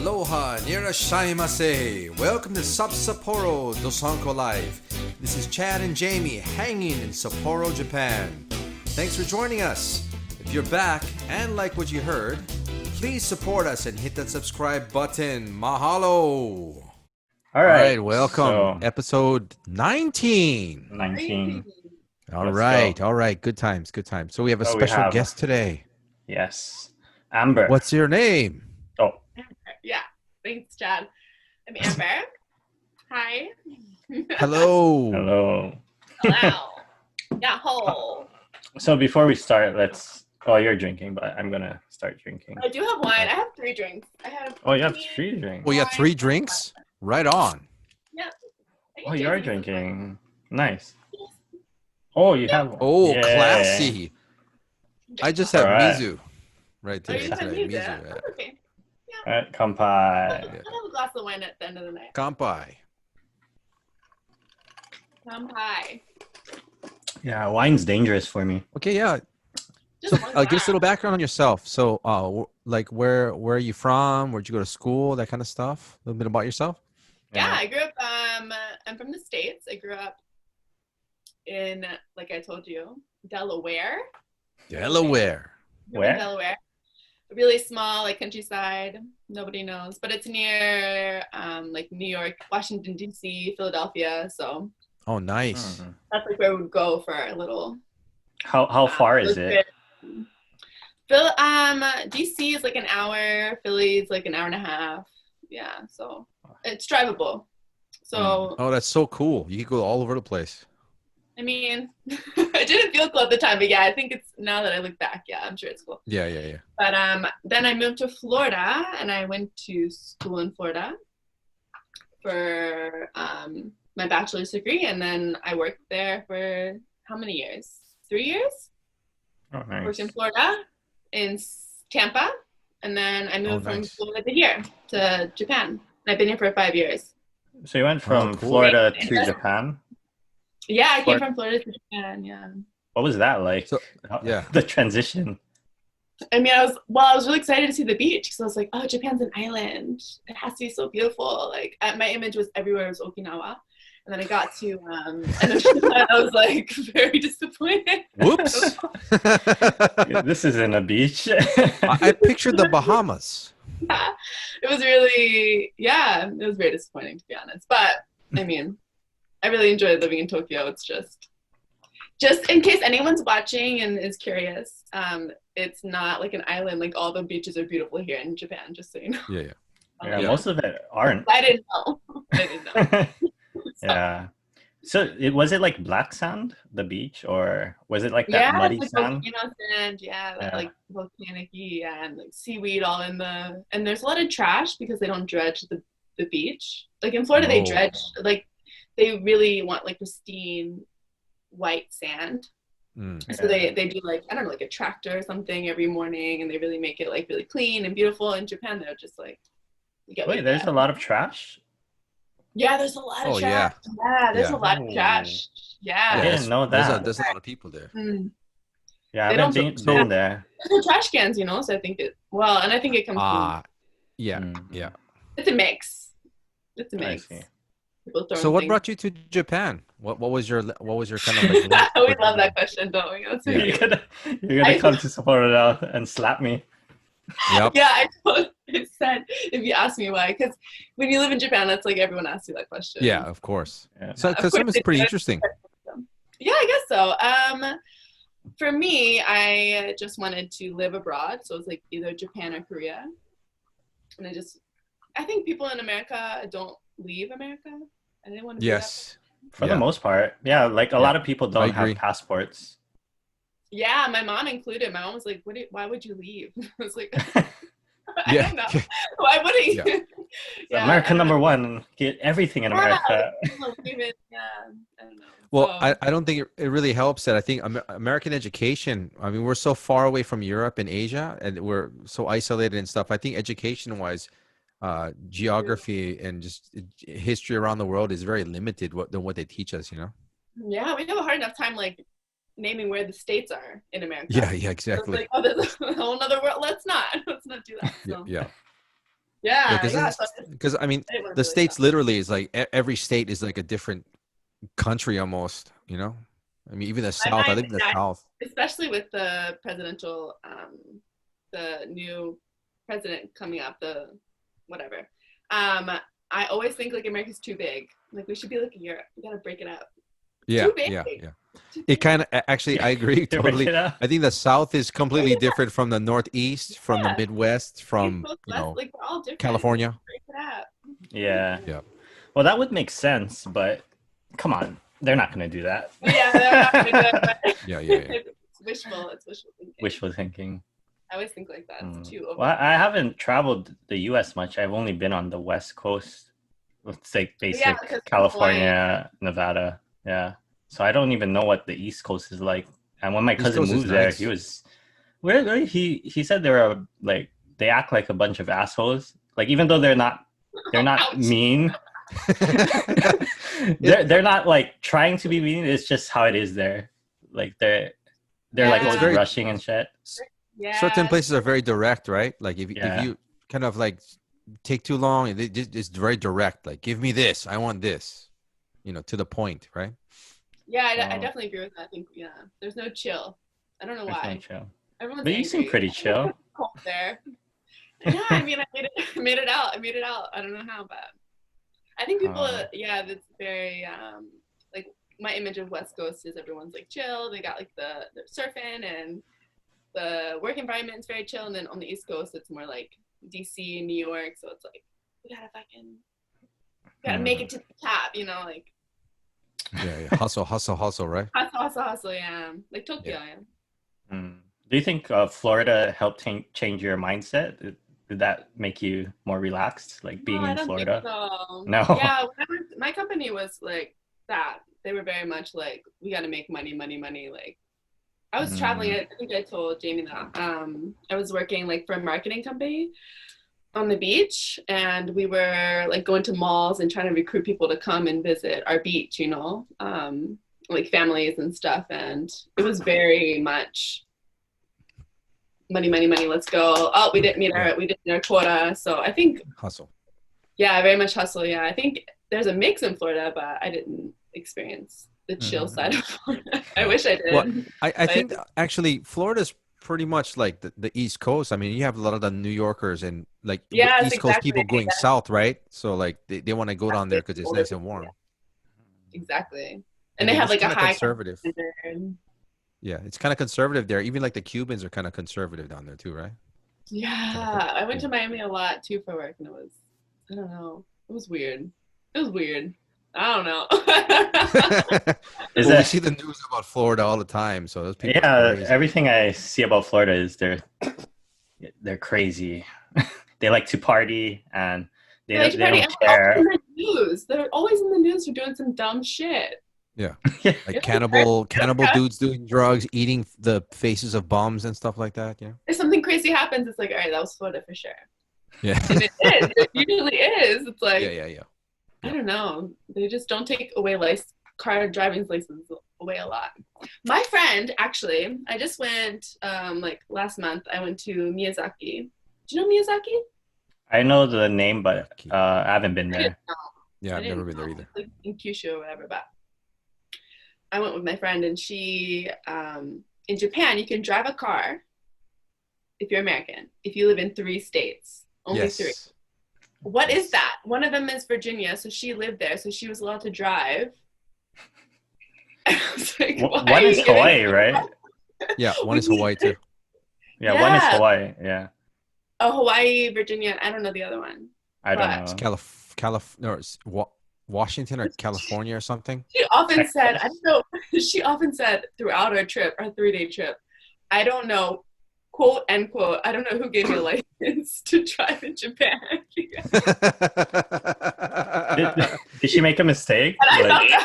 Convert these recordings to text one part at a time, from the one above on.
Aloha, nirashaimase. Welcome to Sup-Sapporo, Dosanko Life. This is Chad and Jamie hanging in Sapporo, Japan. Thanks for joining us. If you're back and like what you heard, please support us and hit that subscribe button. Mahalo. All right, welcome. so- Episode 19. 19. All Let's right, go. all right. Good times, good times. So we have a So we special have- guest today. Yes. Amber. What's your name? Oh, Yeah, thanks, Chad. I'm Amber. Hi. Hello. hello. Hello. Yeah, ho. So before we start, you're drinking, but I'm going to start drinking. I do have wine. I have 3 drinks. I have. Oh, you have tea, 3 drinks. Well, you got 3 drinks? Right on. Yeah. I Oh, get you are Jason's wine. drinking. Nice. Oh, you have one. Oh, Yay. classy. I just have All right. Mizu right Oh, there. you said me Mizu, that. yeah. That's okay. All right, I'll kampai. have a glass of wine at the end of the night. Kampai. Kampai. Yeah, wine's dangerous for me. Okay, yeah. Just So one give us a little glass. background on yourself. So, where are you from? Where'd you go to school? That kind of stuff. A little bit about yourself. Yeah, I grew up. I'm from the States. I grew up in, like I told you, Delaware. Delaware. Where? Delaware. Really small, like countryside. Nobody knows, but it's near like New York, Washington D.C., Philadelphia. So Oh, nice. Mhm. that's like where we would go for a little. How far is it? D.C. is like an hour. Philly's like an hour and a half. Yeah, so it's drivable. So Oh, that's so cool. You could go all over the place. I mean, I didn't feel cool at the time, but yeah, I think it's now that I look back. Yeah, I'm sure it's cool. Yeah, yeah, yeah. But then I moved to Florida, and I went to school in Florida for my bachelor's degree, and then I worked there for how many years? 3 years. Oh, nice. Worked in Florida, in Tampa, and then I moved from nice. Florida to here, to Japan. And I've been here for 5 years. So you went from cool. Florida to Japan? Yeah, I came Florida. from Florida to Japan, yeah. What was that like? So- yeah. The transition. I mean, I was really excited to see the beach because I was like, oh, Japan's an island. It has to be so beautiful. Like, my image was everywhere was Okinawa. And then I got to, and then I was like very disappointed. Whoops. This isn't a beach. I pictured the Bahamas. It was really, it was very disappointing to be honest. But I mean, I really enjoyed living in Tokyo. It's just in case anyone's watching and is curious, it's not like an island. Like all the beaches are beautiful here in Japan, just so you know. Yeah, yeah. Yeah, Yeah. most of it aren't. I didn't know. I didn't know. Yeah. So was it like black sand, the beach, or was it like that muddy it's sand? like volcano sand, Yeah. like volcanic and like seaweed all in the, and there's a lot of trash because they don't dredge the beach. Like in Florida, they Oh. dredge, like they really want like pristine white sand. Mm. So they do like, I don't know, like a tractor or something every morning, and they really make it like really clean and beautiful. In Japan, they're just like, you get what Wait, you there's get. a lot of trash? Yeah, there's a lot of Oh, trash. Yeah, there's Yeah. a lot of Oh. trash. I Yeah. didn't know There's that. there's a lot of people there. Mm. Yeah, I They haven't don't- been there. There's no trash cans, you know, so I think it comes from, Yeah, Mm. yeah. it's a mix. It's a I mix. see. People throwing So what things. brought you to Japan? What was your kind of like? link We with- love that question, don't we? That's Yeah. okay. You're gonna come to Sapporo now and slap me. Yep. Yeah, I said if you ask me why, because when you live in Japan, that's like everyone asks you that question. Yeah, of course. Yeah. So Of because course some is they pretty do. interesting. Yeah, I guess so. For me, I just wanted to live abroad, so it was like either Japan or Korea. And I think people in America don't leave America. I didn't want to. Yes. For Yeah. the most part. Yeah, like a lot of people don't agree. have passports. Yeah, my mom included. My mom was like, why would you leave? I was like, I Yeah. don't know. Why wouldn't you? Yeah, America I don't number know. one. Get everything in Yeah. America. Yeah, I don't know. Well, So, I don't think it really helps that I think American education, I mean, we're so far away from Europe and Asia, and we're so isolated and stuff. I think education-wise, geography and just history around the world is very limited than what they teach us, you know? yeah, we have a hard enough time like naming where the states are in America. Yeah, So it's exactly. like, oh, there's a whole other world. Let's not do that. Yeah, So. yeah. Yeah, yeah. So Because I mean, it was the really states fun. literally is like every state is like a different country almost. You know, I mean, even the My South. I mind, live in the yeah, South. especially with the presidential, the new president coming up, the whatever. I always think like America's too big. Like we should be like Europe. We gotta break it up. Yeah, Too big. yeah, yeah. Too It big. kind of actually, I agree To break totally. it up. I think the South is completely different from the Northeast, from the Yeah. Midwest, East from Coast, West, like we're all different. Like California. break it up. Yeah. Yeah, Well, that would make sense, but come on, they're not going to do that. Yeah, they're not gonna do it, but yeah, yeah, yeah. it's wishful. It's wishful thinking. Wishful thinking. I always think like that. It's too over. Well, I haven't traveled the U.S. much. I've only been on the West Coast. Let's say basic because California, Nevada. Yeah. So I don't even know what the East Coast is like. And when my East cousin Coast is moved there, nice. he was really he said they were like they act like a bunch of assholes. Like even though they're not Ouch. mean. they're not like trying to be mean. It's just how it is there. Like they're like Yeah. always very- rushing and shit. Yeah. Certain places are very direct, right? Like if Yeah. you kind of like take too long, it's very direct. Like, give me this, I want this. You know, to the point, right? Yeah, I Oh. definitely agree with that. I think there's no chill. I don't know There's no why. chill. Everyone's But you seem angry. pretty chill. Cold there. Yeah, I mean, I made it out. I don't know how, but I think people, that's very like my image of West Coast is everyone's like chill. They got like the surfing and the work environment is very chill, and then on the East Coast it's more like DC and New York. So it's like we gotta make it to the top, you know, like Yeah. Hustle, right? hustle, yeah, like Tokyo, yeah. Do you think Florida helped change your mindset? Did that make you more relaxed, like being No, I in don't Florida? think so. No. Yeah, my company was like that. They were very much like, we got to make money. Like, I was traveling. I think I told Jamie that. I was working like for a marketing company on the beach, and we were like going to malls and trying to recruit people to come and visit our beach. You know, like families and stuff. And it was very much money, let's go. Oh, we didn't meet our quota. So I think Hustle. Yeah, very much hustle. Yeah, I think there's a mix in Florida, but I didn't experience the chill side of Florida. I wish I did. Well, I think actually Florida's pretty much like the East Coast. I mean, you have a lot of the New Yorkers and like East Coast people going south, right? So like they want to go down there because it's nice and warm. Exactly. And they have like a high conservative. Yeah, it's kind of conservative there. Even like the Cubans are kind of conservative down there too, right? Yeah, I went to Miami a lot too for work, and it was, I don't know, it was weird. I don't know. We see the news about Florida all the time, so those people. Yeah, everything I see about Florida is they're crazy. They like to party and they don't care. In the news. They're always in the news for doing some dumb shit. Yeah, like cannibal dudes doing drugs, eating the faces of bums and stuff like that. Yeah. If something crazy happens, it's like, all right, that was Florida for sure. Yeah. And it is. It usually is. It's like, yeah. I don't know. They just don't take away car driving license away a lot. My friend, actually, I just went like last month. I went to Miyazaki. Do you know Miyazaki? I know the name, but I haven't been there. Yeah, I've never been there either. Like in Kyushu or whatever, but I went with my friend, and she, in Japan, you can drive a car if you're American, if you live in 3 states, only 3. What is that? One of them is Virginia, so she lived there, so she was allowed to drive. I was like, one is Hawaii, right? Yeah, one is Hawaii too. Yeah, one is Hawaii, yeah. Oh, Hawaii, Virginia, I don't know the other one. I don't know. It's Washington or California or something. She often said, I don't know, she often said throughout our trip, our 3-day trip, I don't know, quote, end quote, I don't know who gave me a license to drive in Japan. Did she make a mistake? I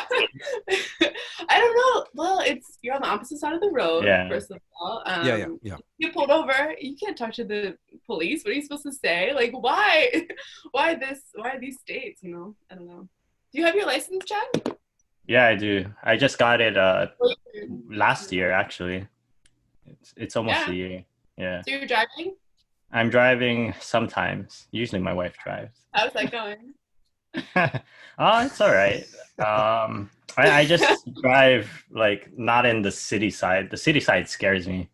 don't know. Well, you're on the opposite side of the road, first of all. Yeah. You pulled over. You can't talk to the police. What are you supposed to say? Like, why? Why these states, you know? I don't know. Do you have your license, Chad? Yeah, I do. I just got it last year, actually. It's almost a year. Yeah. So you're driving? I'm driving sometimes. Usually my wife drives. How's that going? Oh, it's all right. I just drive like not in the city side. The city side scares me.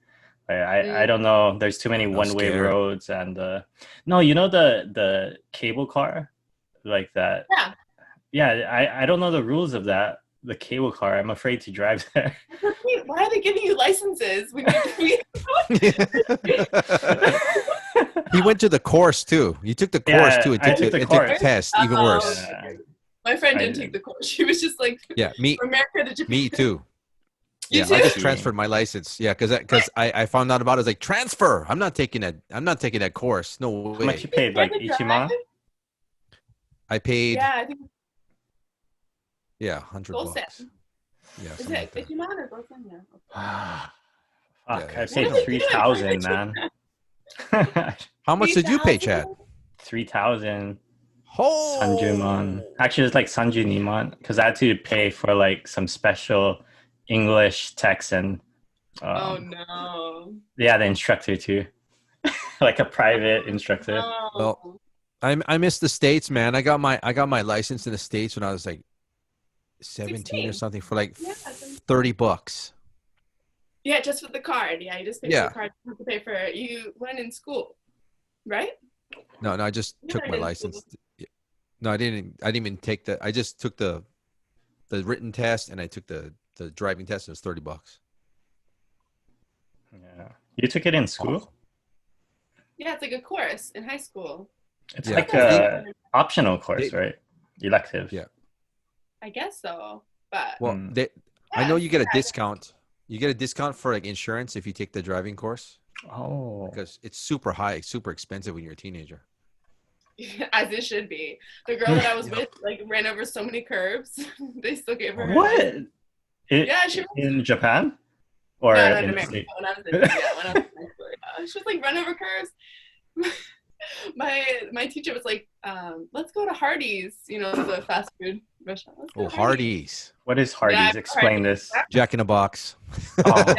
I don't know. There's too many one-way roads and no, you know the cable car like that. Yeah. Yeah, I don't know the rules of that. The cable car. I'm afraid to drive there. Why are they giving you licenses when you He went to the course too. You took the course too. I took the course. Test, even worse. Yeah. My friend didn't take the course. She was just like, me. From America to Japan. Me too. You too? I just transferred my license. Yeah, because I found out about it. I was like, transfer. I'm not taking that course. No way. How much you paid? Like Ichima? I paid. Yeah, I think. Yeah, $100. Yeah. Is it Ichima or Gosen? Yeah. Fuck, I paid 3,000, man. How much did you pay, Chad? 3,000. Oh. Sanjumon. Actually, it's like Sanjuniman because I had to pay for like some special English text and. Oh no. Yeah, the instructor too, like a private instructor. No. Well, I miss the States, man. I got my license in the States when I was like 17 16. or something for like $30. Yeah, just with the card. Yeah, you just pay for the card. You have to pay for it. You went in school, right? No, I just took my license. No, I didn't even take I just took the written test and I took the driving test. It was $30. Yeah. You took it in school? Yeah, it's like a course in high school. It's like a optional course, right? Elective. Yeah. I guess so, but I know you get a discount. You get a discount for like insurance if you take the driving course. Oh. Because it's super high, super expensive when you're a teenager. As it should be. The girl that I was with like ran over so many curbs. They still gave her. What? Yeah, she was in Japan, or no, in America. When I was in high school, she was like run over curbs. My teacher was like, "Let's go to Hardee's." You know, the fast food restaurant. Oh, Hardee's. What is Hardee's? Explain this. Jack in a Box. Oh.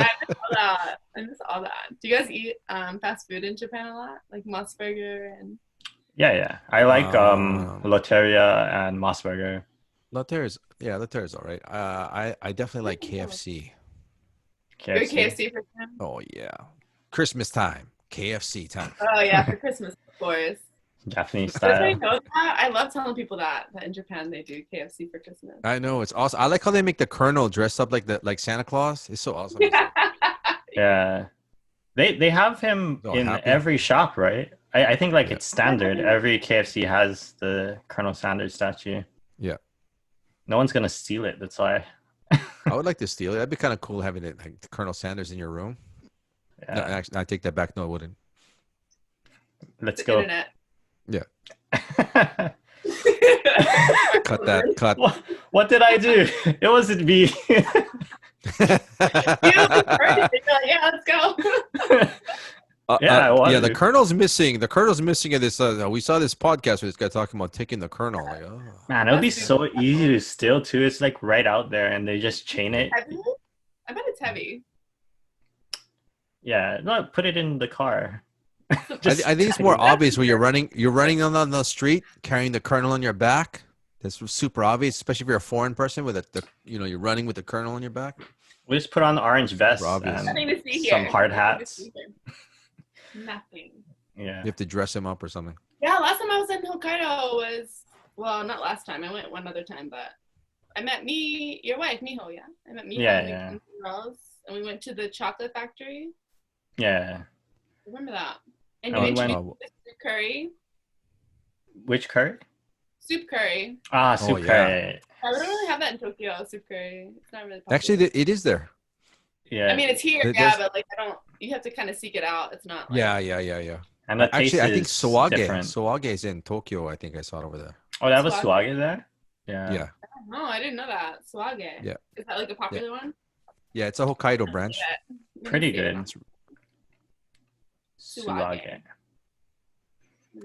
Yeah, I miss all that. Do you guys eat fast food in Japan a lot, like Mossburger and? Yeah. I like Loteria and Mossburger. Loteria's all right. I definitely like KFC. You're a KFC person? Oh yeah, Christmas time, KFC time. Oh yeah, for Christmas, of course. Japanese style. I love telling people that in Japan they do KFC for Christmas. I know, it's awesome. I like how they make the Colonel dress up like Santa Claus. It's so awesome. Yeah, they have him in every shop, right? I think like it's standard. Every KFC has the Colonel Sanders statue. Yeah. No one's gonna steal it. That's why. I would like to steal it. That'd be kind of cool having it like Colonel Sanders in your room. Yeah. No, actually, I take that back. No, I wouldn't. Let's go. Internet. Yeah. Cut that. Cut. What did I do? It wasn't me. Yeah, let's go. The Colonel's missing. The Colonel's missing in this. We saw this podcast where this guy talking about taking the Colonel. Like, oh. Man, it would be so easy to steal too. It's like right out there, and they just chain it. Heavy? I bet it's heavy. Yeah, no, put it in the car. I think it's more obvious when you're running on the street carrying the Colonel on your back. That's super obvious, especially if you're a foreign person with you're running with the Colonel on your back. We just put on the orange vest Nothing to see here. some hard hats. Nothing. Yeah. You have to dress him up or something. Yeah, last time I was in Hokkaido not last time. I went one other time, but I met your wife, Miho, yeah? I met Miho and girls, and we went to the chocolate factory. Yeah. Remember that? And you introduced me to soup curry. Which curry? Soup curry. Ah, soup curry. I don't really have that in Tokyo, soup curry. It's not really popular. Actually, it is there. Yeah. I mean, it's here, but like you have to kind of seek it out. It's not like... Yeah. And the taste I think different. Suage is in Tokyo. I think I saw it over there. Oh, that was Suage there? Yeah. Yeah. No, I didn't know that. Suage. Yeah. Is that like a popular one? Yeah, it's a Hokkaido branch. Pretty good. Suage.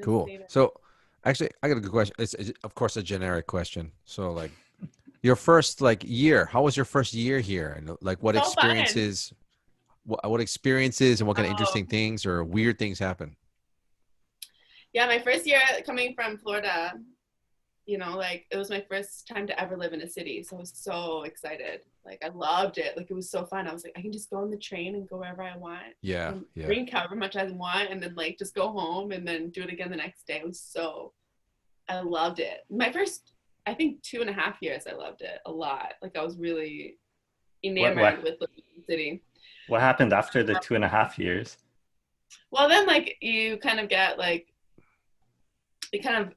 Cool. So, actually, I got a good question. It's of course a generic question. So, like, your first year. How was your first year here? And like, what experiences? What experiences and what kind of interesting things or weird things happened? Yeah, my first year coming from Florida, you know, like it was my first time to ever live in a city. So I was so excited. Like I loved it. Like it was so fun. I was like, I can just go on the train and go wherever I want. Yeah. And Yeah. drink however much I want and then like just go home and then do it again the next day. It was so, I loved it. My first, I think 2.5 years, I loved it a lot. Like I was really enamored with living in the city. What happened after the 2.5 years? Well, then like you kind of get like, it kind of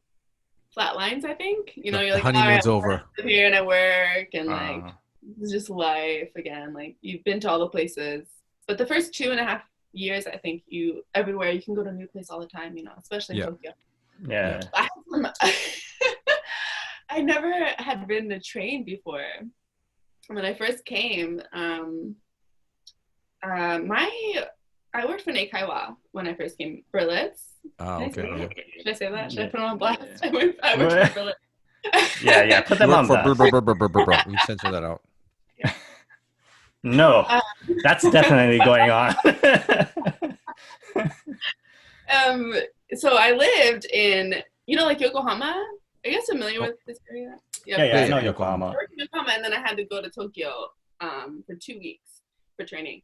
flat lines, I think. You know, you're like, honeymoon's all right, over. I live here and I work and like it's just life again. Like you've been to all the places. But the first 2.5 years, I think everywhere you can go to a new place all the time, you know, especially in Tokyo. Yeah. I never had ridden a train before. When I first came, I worked for Neikaiwa when I first came. Berlitz. Oh, okay. Yeah. Should I say that? Should I put them on blast? I worked for Berlitz. Yeah. Put them on blast. We censor that out. Yeah. No, that's definitely going on. So I lived in, you know, like Yokohama. Are you guys familiar with this area? Yeah, I know Yokohama. I worked in Yokohama, and then I had to go to Tokyo for 2 weeks for training.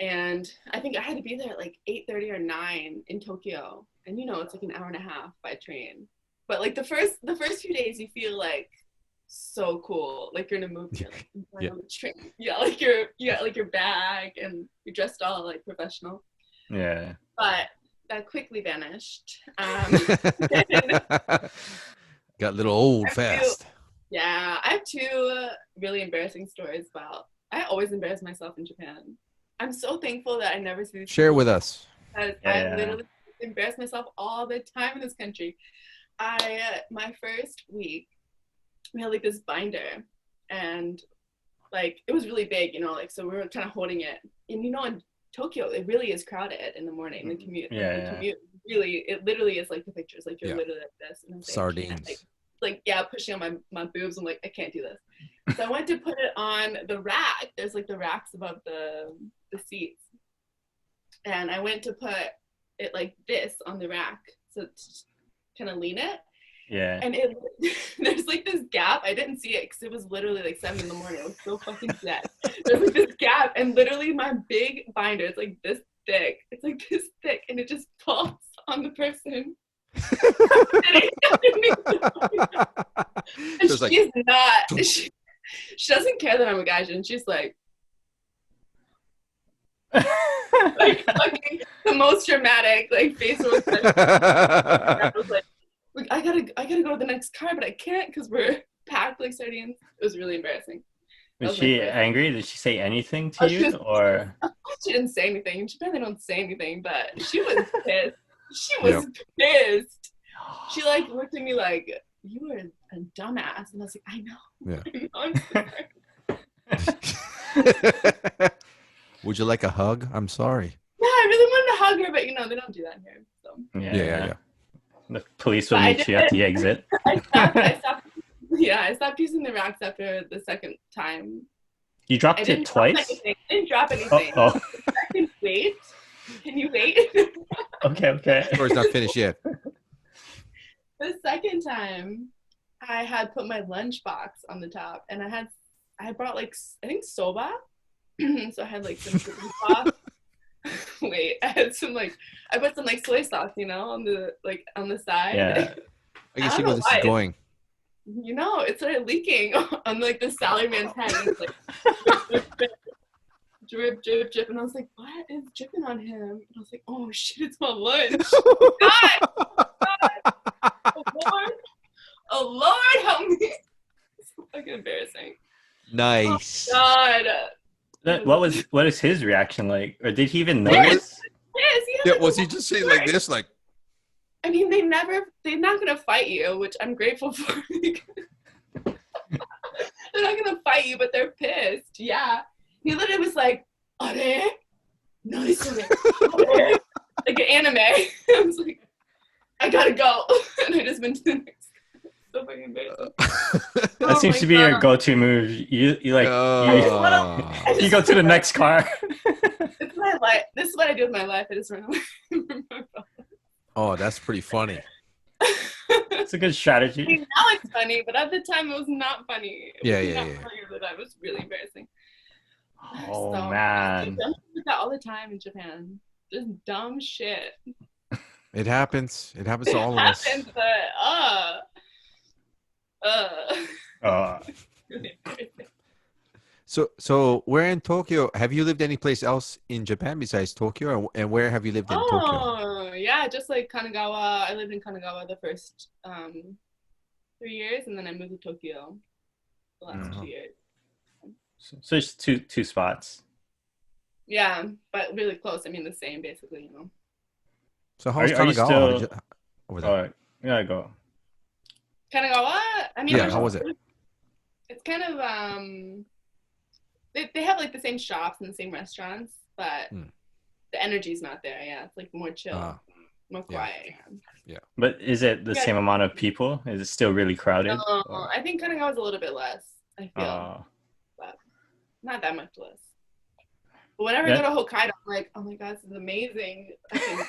And I think I had to be there at like 8:30 or 9 in Tokyo. And you know, it's like an hour and a half by train. But like the first few days, you feel like so cool. Like you're in a movie. You're like, on the train. Yeah, like you got like your bag and you're dressed all like professional. Yeah. But that quickly vanished. Got a little old fast. I have 2 really embarrassing stories about. I always embarrass myself in Japan. I'm so thankful that I never see these. Share with us. I literally embarrass myself all the time in this country. My first week, we had like this binder, and like it was really big, you know, like so we were kind of holding it, and you know, in Tokyo, it really is crowded in the morning. The commute, really, it literally is like the pictures, like you're literally like this, and I'm saying, sardines. Like pushing on my boobs. I'm like, I can't do this. So I went to put it on the rack. There's like the racks above the seats, and I went to put it like this on the rack, so to kind of lean it. Yeah. And there's like this gap. I didn't see it because it was literally like 7 in the morning. It was so fucking dead. There's like this gap, and literally my big binder, it's like this thick. It's like this thick, and it just falls on the person. And she's not. She doesn't care that I'm a gaijin, and she's like fucking the most dramatic like facial expression. I was like, I gotta go to the next car, but I can't because we're packed like sardines. It was really embarrassing. Was she angry? Did she say anything to you, or she didn't say anything? In Japan, they don't say anything, but she was pissed. She was pissed. She like looked at me like, "You were a dumbass," and I was like, "I know." Yeah. I'm sorry. Would you like a hug? I'm sorry. Yeah, I really wanted to hug her, but you know they don't do that here. So. Yeah. The police will meet you at the exit. I stopped using the racks after the second time. You dropped it twice? I didn't drop anything. Oh. Wait. Can you wait? Okay. The story's not finished yet. The second time, I had put my lunchbox on the top, and I brought like I think soba, so I had like some chicken sauce. Wait, I put some like soy sauce, you know, on the side. Yeah. I can see where this is going. You know, it started leaking on like the salaryman's head. It's like drip, drip, drip, and I was like, "What is dripping on him?" And I was like, "Oh shit, it's my lunch!" God. Oh Lord, help me! It's fucking embarrassing. Nice. Oh, God. What is his reaction like, or did he even notice? Yes, was he just saying like this, like? I mean, they're not gonna fight you, which I'm grateful for. They're not gonna fight you, but they're pissed. Yeah. He literally was like, "Are nice, like an anime." I was like, "I gotta go," and I just went to the next. So fucking embarrassing. That seems to be your go-to move. You go to the next car. It's my life. This is what I do with my life. I just run away from my phone. Oh, that's pretty funny. It's a good strategy. I mean, now it's funny, but at the time it was not funny. It Yeah, was yeah, not yeah. funny at the time. It was really embarrassing. Oh So, man. I do that all the time in Japan. Just dumb shit. It happens. It happens It to all of us. happens, but Uh, really embarrassing. So where in Tokyo have you lived any place else in Japan besides Tokyo, and where have you lived in Tokyo? Oh, yeah, just like Kanagawa. I lived in Kanagawa the first 3 years, and then I moved to Tokyo the last 2 years. so it's two spots. Yeah, but really close. I mean, the same, basically, you know. So how's Are you Kanagawa? still? Over there? Yeah, go. Kanagawa, I mean, Yeah, how was it? It's kind of, they have like the same shops and the same restaurants, but the energy's not there. Yeah, it's like more chill, more quiet. Yeah. But is it the same amount of people? Is it still really crowded? No, I think Kanagawa's a little bit less, I feel. But not that much less. But whenever I go to Hokkaido, I'm like, oh my God, this is amazing. I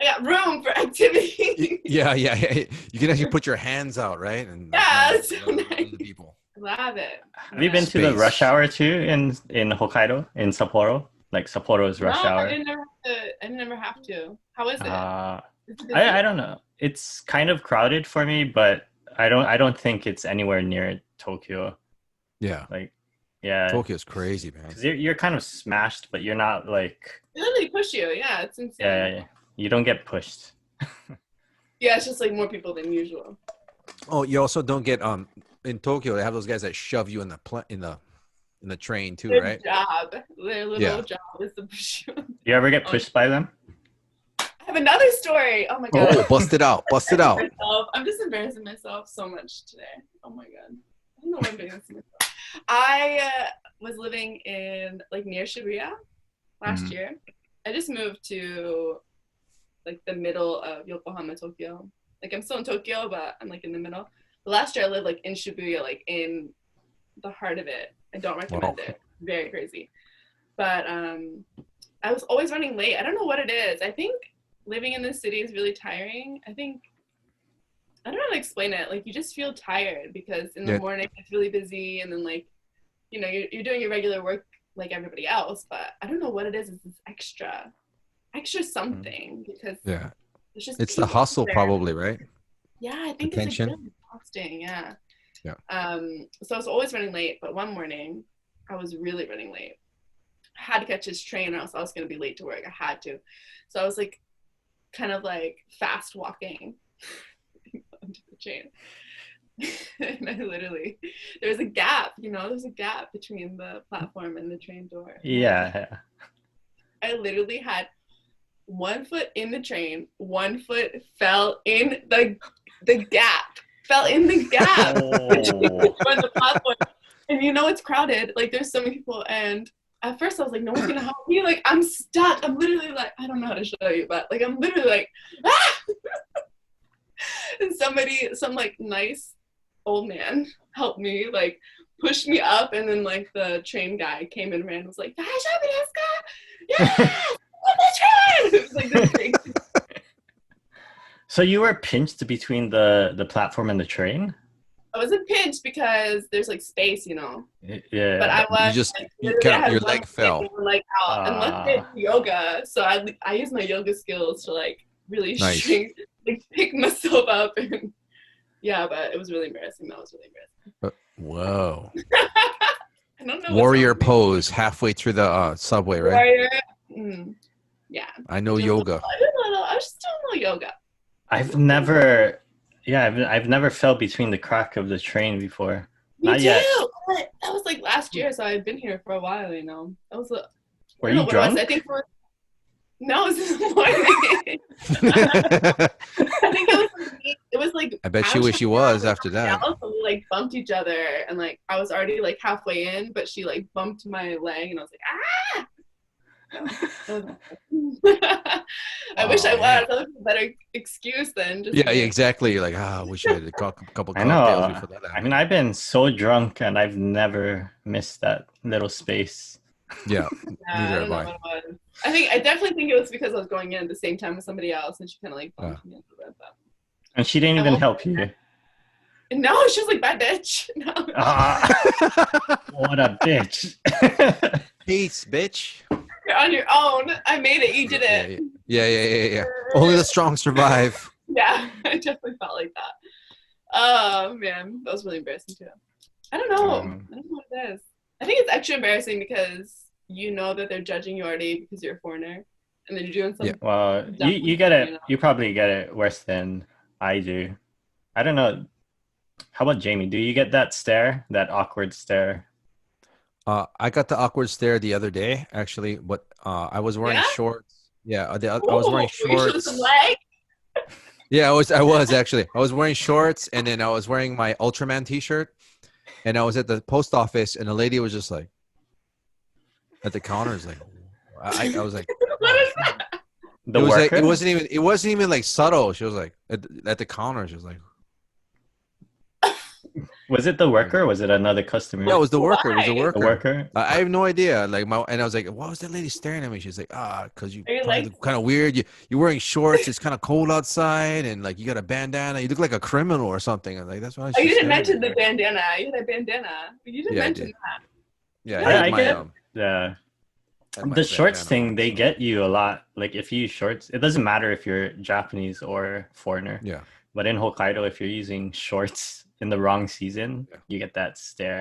got room for activity. Yeah. You can actually put your hands out, right? And it's so the nice. people. Love it. Have you been to the rush hour too in Hokkaido, in Sapporo? Like Sapporo's rush hour? I didn't ever have to. How is it? I don't know. It's kind of crowded for me, but I don't think it's anywhere near Tokyo. Yeah. Yeah. Tokyo's crazy, man. Because you're kind of smashed, but you're not like. They literally push you. Yeah, it's insane. Yeah. You don't get pushed. Yeah, it's just like more people than usual. Oh, you also don't get in Tokyo. They have those guys that shove you in the train too, right? Their little job is to push you. You ever get pushed by them? I have another story. Oh my God. Oh, bust it out. I'm just embarrassing myself so much today. Oh my God. I don't know why I'm doing this to myself. I was living in like near Shibuya last year. I just moved to like the middle of Yokohama, Tokyo. Like I'm still in Tokyo, but I'm like in the middle. But last year I lived like in Shibuya, like in the heart of it. I don't recommend it. Very crazy. But I was always running late. I don't know what it is. I think living in this city is really tiring. I don't know how to explain it. Like you just feel tired because in the morning it's really busy, and then like, you know, you're doing your regular work like everybody else, but I don't know what it is. It's this extra something because it's the hustle there. Probably, right? Yeah, I think attention. It's like really exhausting. Yeah. So I was always running late, but one morning I was really running late. I had to catch this train or else I was going to be late to work. I had to. So I was like kind of like fast walking onto the train. And I literally, there's a gap, you know, there's a gap between the platform and the train door. Yeah. I literally had 1 foot in the train, 1 foot fell in the gap. Fell in the gap on the platform. And you know it's crowded. Like there's so many people, and at first I was like, no one's gonna help me. Like I'm stuck. I'm literally like, I don't know how to show you, but like I'm literally like, ah! And some like nice old man helped me, like pushed me up, and then like the train guy came and ran and was like, yeah, the train! It was like this thing. So you were pinched between the platform and the train? I wasn't pinched because there's like space, you know. Yeah. But I was. Your leg fell. Like out, and let's say yoga. So I use my yoga skills to like really pick myself up, and but it was really embarrassing. That was really embarrassing. Whoa. I don't know. Warrior pose halfway through the subway, right? Warrior. Yeah. I know yoga. I was just doing a little yoga. I've never fell between the crack of the train before. Me too. Yet. That was like last year, so I've been here for a while, you know. That was Were you drunk? I think no, it was this morning. I think it was like I bet you wish you was after that. So we like bumped each other, and like I was already like halfway in, but she like bumped my leg, and I was like, ah! I wish I was. That was a better excuse than just. Yeah, exactly. You're like, I wish I had a couple cocktails before that. I mean, I've been so drunk and I've never missed that little space. Yeah, I neither don't have know I. what it was. I definitely think it was because I was going in at the same time with somebody else, and she kind of like Uh, bumped me a little bit. But And she didn't I even won't. help you. No, she was like, bad bitch. No, What a bitch. Peace, bitch. you're on your own. I made it. You Yeah, did yeah, it. yeah. Only the strong survive. Yeah, I definitely felt like that. Oh man, that was really embarrassing too. I don't know. I don't know what it is. I think it's extra embarrassing because you know that they're judging you already because you're a foreigner, and then you're doing something. Well, you get it. You probably get it worse than I do. I don't know. How about Jamie? Do you get that stare, that awkward stare? I got the awkward stare the other day, actually, but I was wearing Yeah. shorts. Yeah, I was wearing Ooh, you showed some shorts. leg. Yeah, I was actually. I was wearing shorts, and then I was wearing my Ultraman t-shirt, and I was at the post office, and the lady was just like at the counter, is like, I was like, What oh. is that? The It was like worker? it wasn't even like subtle. She was like at the counter, she was like, Was it the worker or was it another customer? yeah, it was the worker. It was the Why? The worker. worker? I have no idea. Like and I was like, why was that lady staring at me? She's like, because you Are you probably like? look kind of weird. You're wearing shorts. It's kind of cold outside, and like you got a bandana. You look like a criminal or something. And like that's why Oh, you she's didn't staring at mention me. the bandana. You had a bandana. You didn't Yeah, I mention did. that. Yeah, I Really? had I my get yeah. had my The shorts bandana thing, on. they So get you a lot. Like if you use shorts, it doesn't matter if you're Japanese or foreigner. yeah, But in Hokkaido, if you're using shorts in the wrong season, yeah, you get that stare.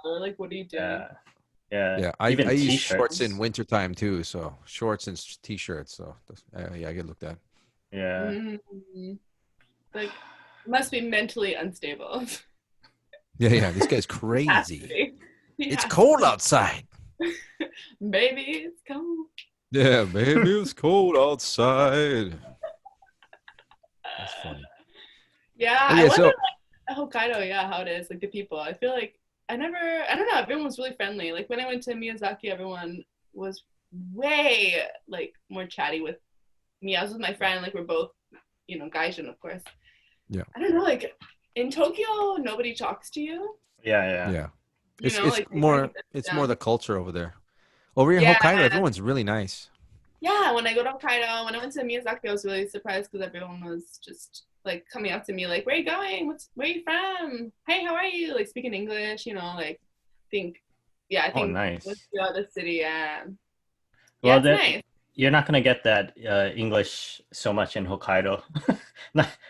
They're like, what are you doing? Yeah. Yeah. yeah. I Even use shorts in t-shirts. wintertime too. So shorts and t-shirts. So yeah, I get looked at. Yeah. Mm-hmm. Like, must be mentally unstable. Yeah. This guy's He has to crazy. be. He It's has cold to outside. be. Baby, it's cold. Yeah, baby, it's cold outside. That's funny. Yeah, I Okay, wonder so like Hokkaido, yeah, how it is, like the people. I feel like I don't know, everyone was really friendly. Like when I went to Miyazaki, everyone was way like more chatty with me. I was with my friend, like we're both, Gaijin, of course. yeah, I don't know, like in Tokyo, nobody talks to you. Yeah. yeah. You know, It's like they kind more of keep it it's more down. the culture over there. Over here in Yeah, Hokkaido, everyone's really nice. yeah. When I go to Hokkaido, when I went to Miyazaki, I was really surprised because everyone was just like coming up to me, like, "Where are you going? Where are you from? Hey, how are you?" Like speaking English, like think, yeah, I Oh, think nice. with the other city, yeah, Well, it's nice. you're not gonna get that English so much in Hokkaido.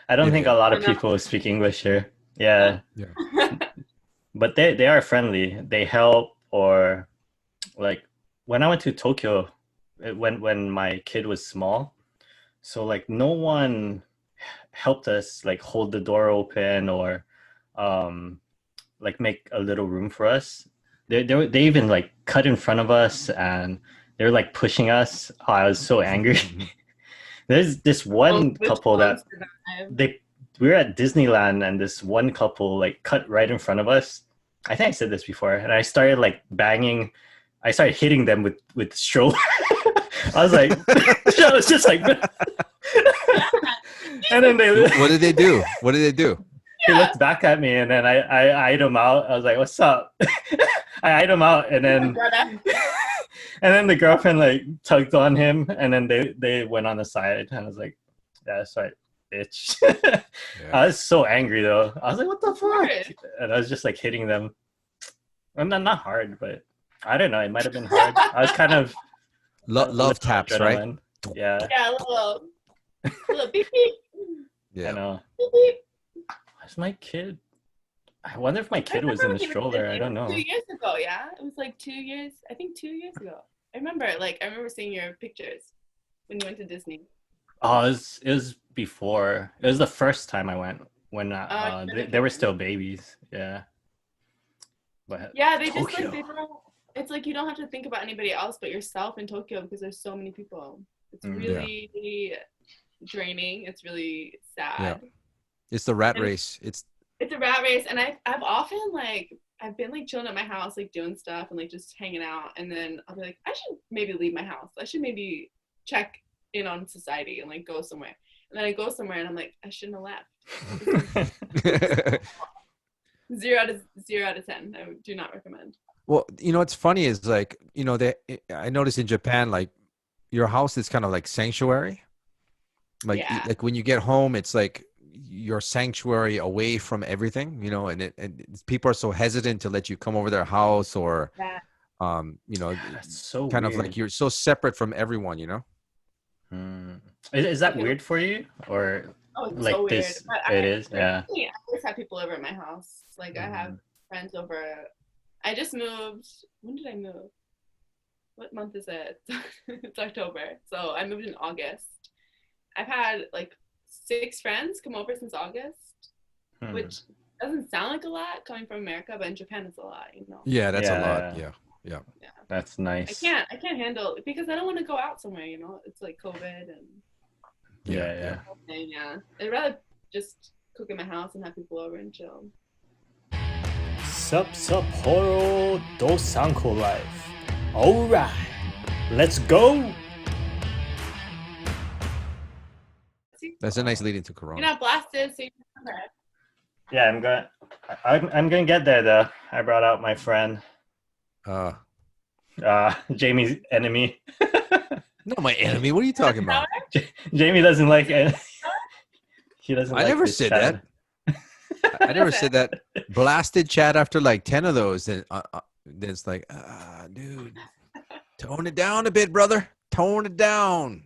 I don't think Yeah, a lot Oh of no. people speak English here. Oh. Yeah, yeah, but they are friendly. They help, or like when I went to Tokyo, when my kid was small, so like no one helped us like hold the door open or um like make a little room for us. They even like cut in front of us and they were like pushing us. Oh, I was so angry. There's this Oh, one which couple ones that survive? they we were at Disneyland and this one couple like cut right in front of us. I think I said this before, and I started like banging. I started hitting them with stroller. I was like, I was just like, and then What did they do? What did they do? he Yeah. looked back at me, and then I eyed him out. I was like, "What's up?" I eyed him out, and then the girlfriend like tugged on him, and then they went on the side, and I was like, "Yeah, that's right, bitch." Yeah. I was so angry though. I was like, "What the fuck?" Hard. And I was just like hitting them. And not hard, but I don't know. It might have been hard. I was kind of Love taps, right? adrenaline. Yeah, Yeah, a little beep beep. I Yeah. know. Beep, beep. Where's my kid? I wonder if my I kid was remember in the when you were stroller. Disney. I don't It was know. 2 years ago, yeah? It was like 2 years, I think 2 years ago. I remember seeing your pictures when you went to Disney. Oh, it was before. It was the first time I went when You've been they were again. still babies. Yeah, but Yeah, they just Tokyo. like, they don't, it's like you don't have to think about anybody else but yourself in Tokyo because there's so many people. It's Yeah. really draining. It's really Yeah. sad. It's the rat And race. It's it's a rat race, and I've often like I've been like chilling at my house, like doing stuff and like just hanging out, and then I'll be like, I should maybe leave my house. I should maybe check in on society and like go somewhere. And then I go somewhere and I'm like, I shouldn't have left. 0 out of 10. I do not recommend. Well, what's funny is like, I noticed in Japan, like your house is kind of like sanctuary. Like, Yeah. like when you get home, it's like your sanctuary away from everything, and people are so hesitant to let you come over their house or, Yeah. That's so kind of like weird. you're so separate from everyone. Hmm. Is that Okay. weird for you, or Oh, it's so like weird. this? But It is, for yeah. me, I always have people over at my house. Like I have Mhm. friends over. I just moved. When did I move? What month is it? It's October. So I moved in August. I've had like 6 friends come over since August, Hmm. which doesn't sound like a lot coming from America, but in Japan it's a lot. Yeah, that's a lot. Yeah, Yeah. Yeah. Yeah. that's I nice. can't I can't handle it because I don't want to go out somewhere. It's like COVID Yeah. Yeah, Yeah. yeah. and yeah. I'd rather just cook in my house and have people over and chill. Sup-Sapporo Dosanko Life. All right, let's go. That's a nice lead into You're Corona. not blasted, so you can come back. Yeah, I'm gonna get there though. I brought out my friend, Uh, Jamie's enemy. not my enemy. What are you talking about? Jamie doesn't like it. He doesn't I like never this said that. Chad. I never said that. Blasted chat after like 10 of those. Then it's like, dude, tone it down a bit, brother. Tone it down.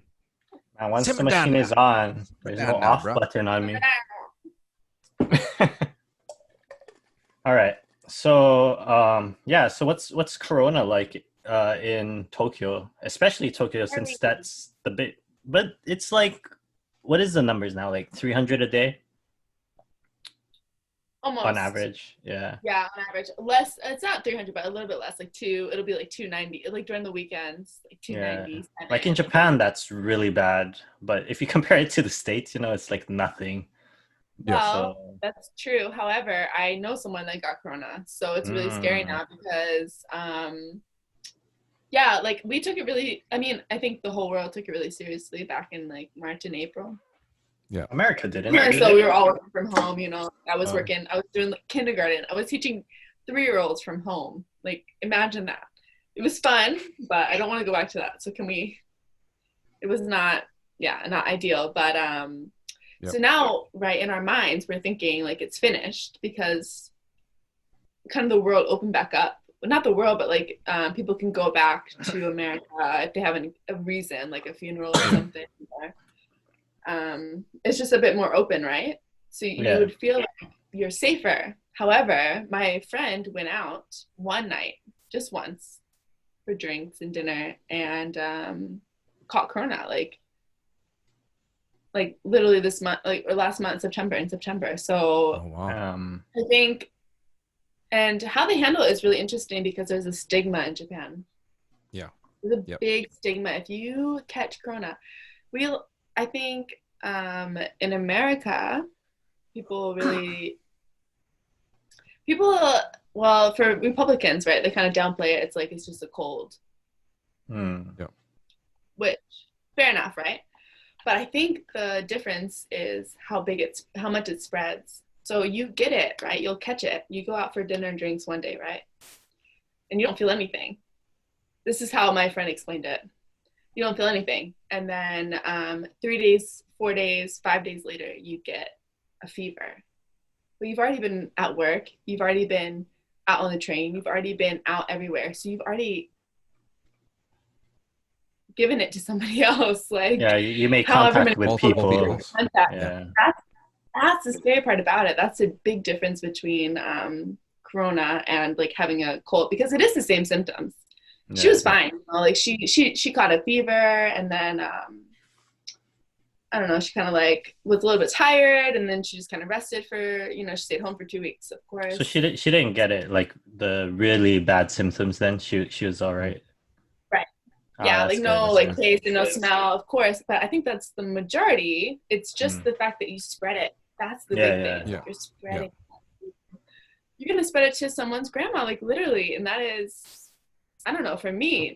Now, once the Simmer down machine now. is on, Simmer there's no down now, off bro. button on me. All right. So, yeah. So, what's Corona like in Tokyo, especially Tokyo, since that's the bit. But it's like, what is the numbers now? Like 300 a day Almost. on average. Yeah. Yeah, on average. Less, it's not 300, but a little bit less, like it'll be like 290, like during the weekends, like Yeah. 290. Like in Japan, that's really bad. But if you compare it to the States, it's like nothing. Yeah. Well, So, that's true. However, I know someone that got corona, so it's really scary now because, yeah, like we took it really, I mean, I think the whole world took it really seriously back in like March and April. Yeah. America didn't. So we were all working from home, I was Oh. working, I was doing like kindergarten. I was teaching 3-year-olds from home. Like, imagine that. It was fun, but I don't want to go back to that. So it was not ideal. But Yep. so now, right, in our minds, we're thinking like it's finished because kind of the world opened back up. Not the world, but like people can go back to America if they have a reason, like a funeral or something. It's just a bit more open, right? So you would feel like you're safer. However, my friend went out one night, just once, for drinks and dinner, and caught corona, like literally this month, like or last month, in September. So Oh, wow. I think, and how they handle it is really interesting because there's a stigma in Japan. Yeah. There's a Yep. big stigma if you catch corona. I think in America, well, for Republicans, right, they kind of downplay it. It's like it's just a cold. Yeah. Which, fair enough, right? But I think the difference is how much it spreads. So you get it, right? You'll catch it. You go out for dinner and drinks one day, right? And you don't feel anything. This is how my friend explained it. You don't feel anything. And then 3 days, 4 days, 5 days later, you get a fever. But you've already been at work. You've already been out on the train. You've already been out everywhere. So you've already given it to somebody else. Like, yeah, you make however contact many with Multiple people. people. Yeah. That's the scary part about it. That's a big difference between corona and like having a cold, because it is the same symptoms. She was fine. Like she caught a fever, and then I don't know, she kind of like was a little bit tired, and then she just kind of rested for, she stayed home for 2 weeks, of course. So she didn't get it, like the really bad symptoms. Then she was all right. Right. Oh, Yeah, that's like good, no that's like good. taste and no smell, of course. But I think that's the majority. It's just the fact that you spread it. That's the big thing. Yeah. You're spreading. You're gonna spread it to someone's grandma, like literally, and that is, I don't know. For me,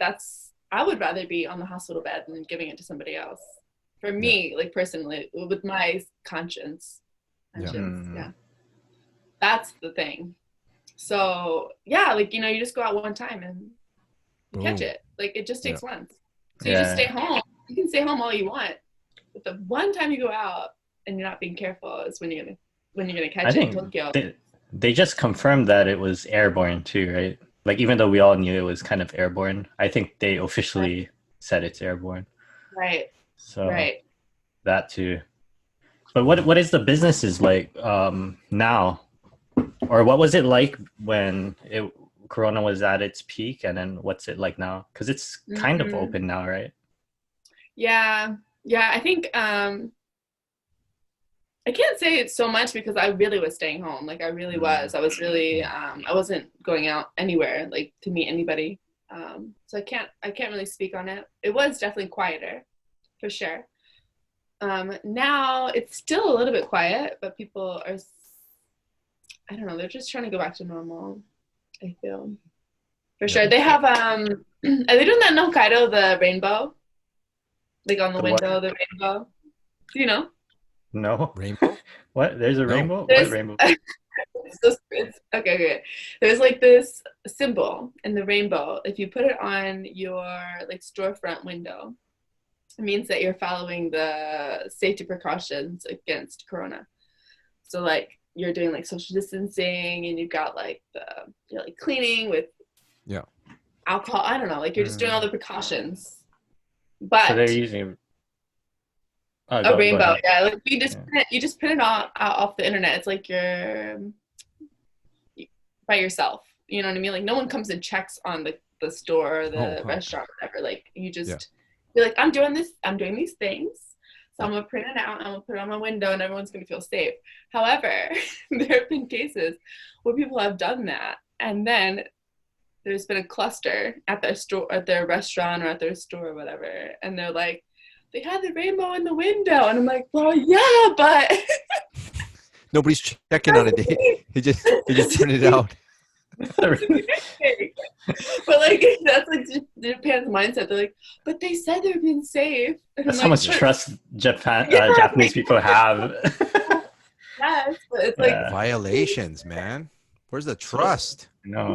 I would rather be on the hospital bed than giving it to somebody else. For me, like personally, with my conscience. Yeah. Yeah. That's the thing. So yeah, like, you know, you just go out one time and you catch Boom. it. Like, it just takes once. So you just Yeah. stay home. You can stay home all you want. But the one time you go out and you're not being careful is when you're gonna I catch it in think Tokyo. they just confirmed that it was airborne too, right? Like even though we all knew it was kind of airborne, I think they officially said it's airborne. Right. So Right. that too. But what is the businesses like now? Or what was it like when Corona was at its peak, and then what's it like now? Because it's kind of Mhm. open now, right? Yeah. Yeah. I think I can't say it's so much because I really was staying home. Like, I really was. I was really I wasn't going out anywhere like to meet anybody. So I can't really speak on it. It was definitely quieter, for sure. Now it's still a little bit quiet, but people are, I don't know, they're just trying to go back to normal, I feel. For sure. They have are they doing that in Hokkaido, the rainbow? Like on the The what? window, the rainbow. Do you know? No. Rainbow? What? There's a No. rainbow? What There's rainbow? okay, okay. There's like this symbol in the rainbow. If you put it on your like storefront window, it means that you're following the safety precautions against corona. So like you're doing like social distancing and you've got like you're like cleaning with alcohol. I don't know, like you're just doing all the precautions. So they're But using a go rainbow, ahead. yeah. Like you just print it off the internet. It's like you're by yourself. You know what I mean? Like no one comes and checks on the store or the restaurant or whatever. Like you just you're like, I'm doing these things. So I'm gonna print it out, I'm gonna put it on my window and everyone's gonna feel safe. However, there have been cases where people have done that and then there's been a cluster at their store, at their restaurant or at their store or whatever, and they're like, they had the rainbow in the window, and I'm like, well, yeah, but Nobody's checking on it. They just printed it out. but like that's like Japan's mindset. They're like, but they said they're being safe. And That's I'm how like, much trust Japanese people have. yes, but it's Yeah. Violations, man. Where's the So, trust? no.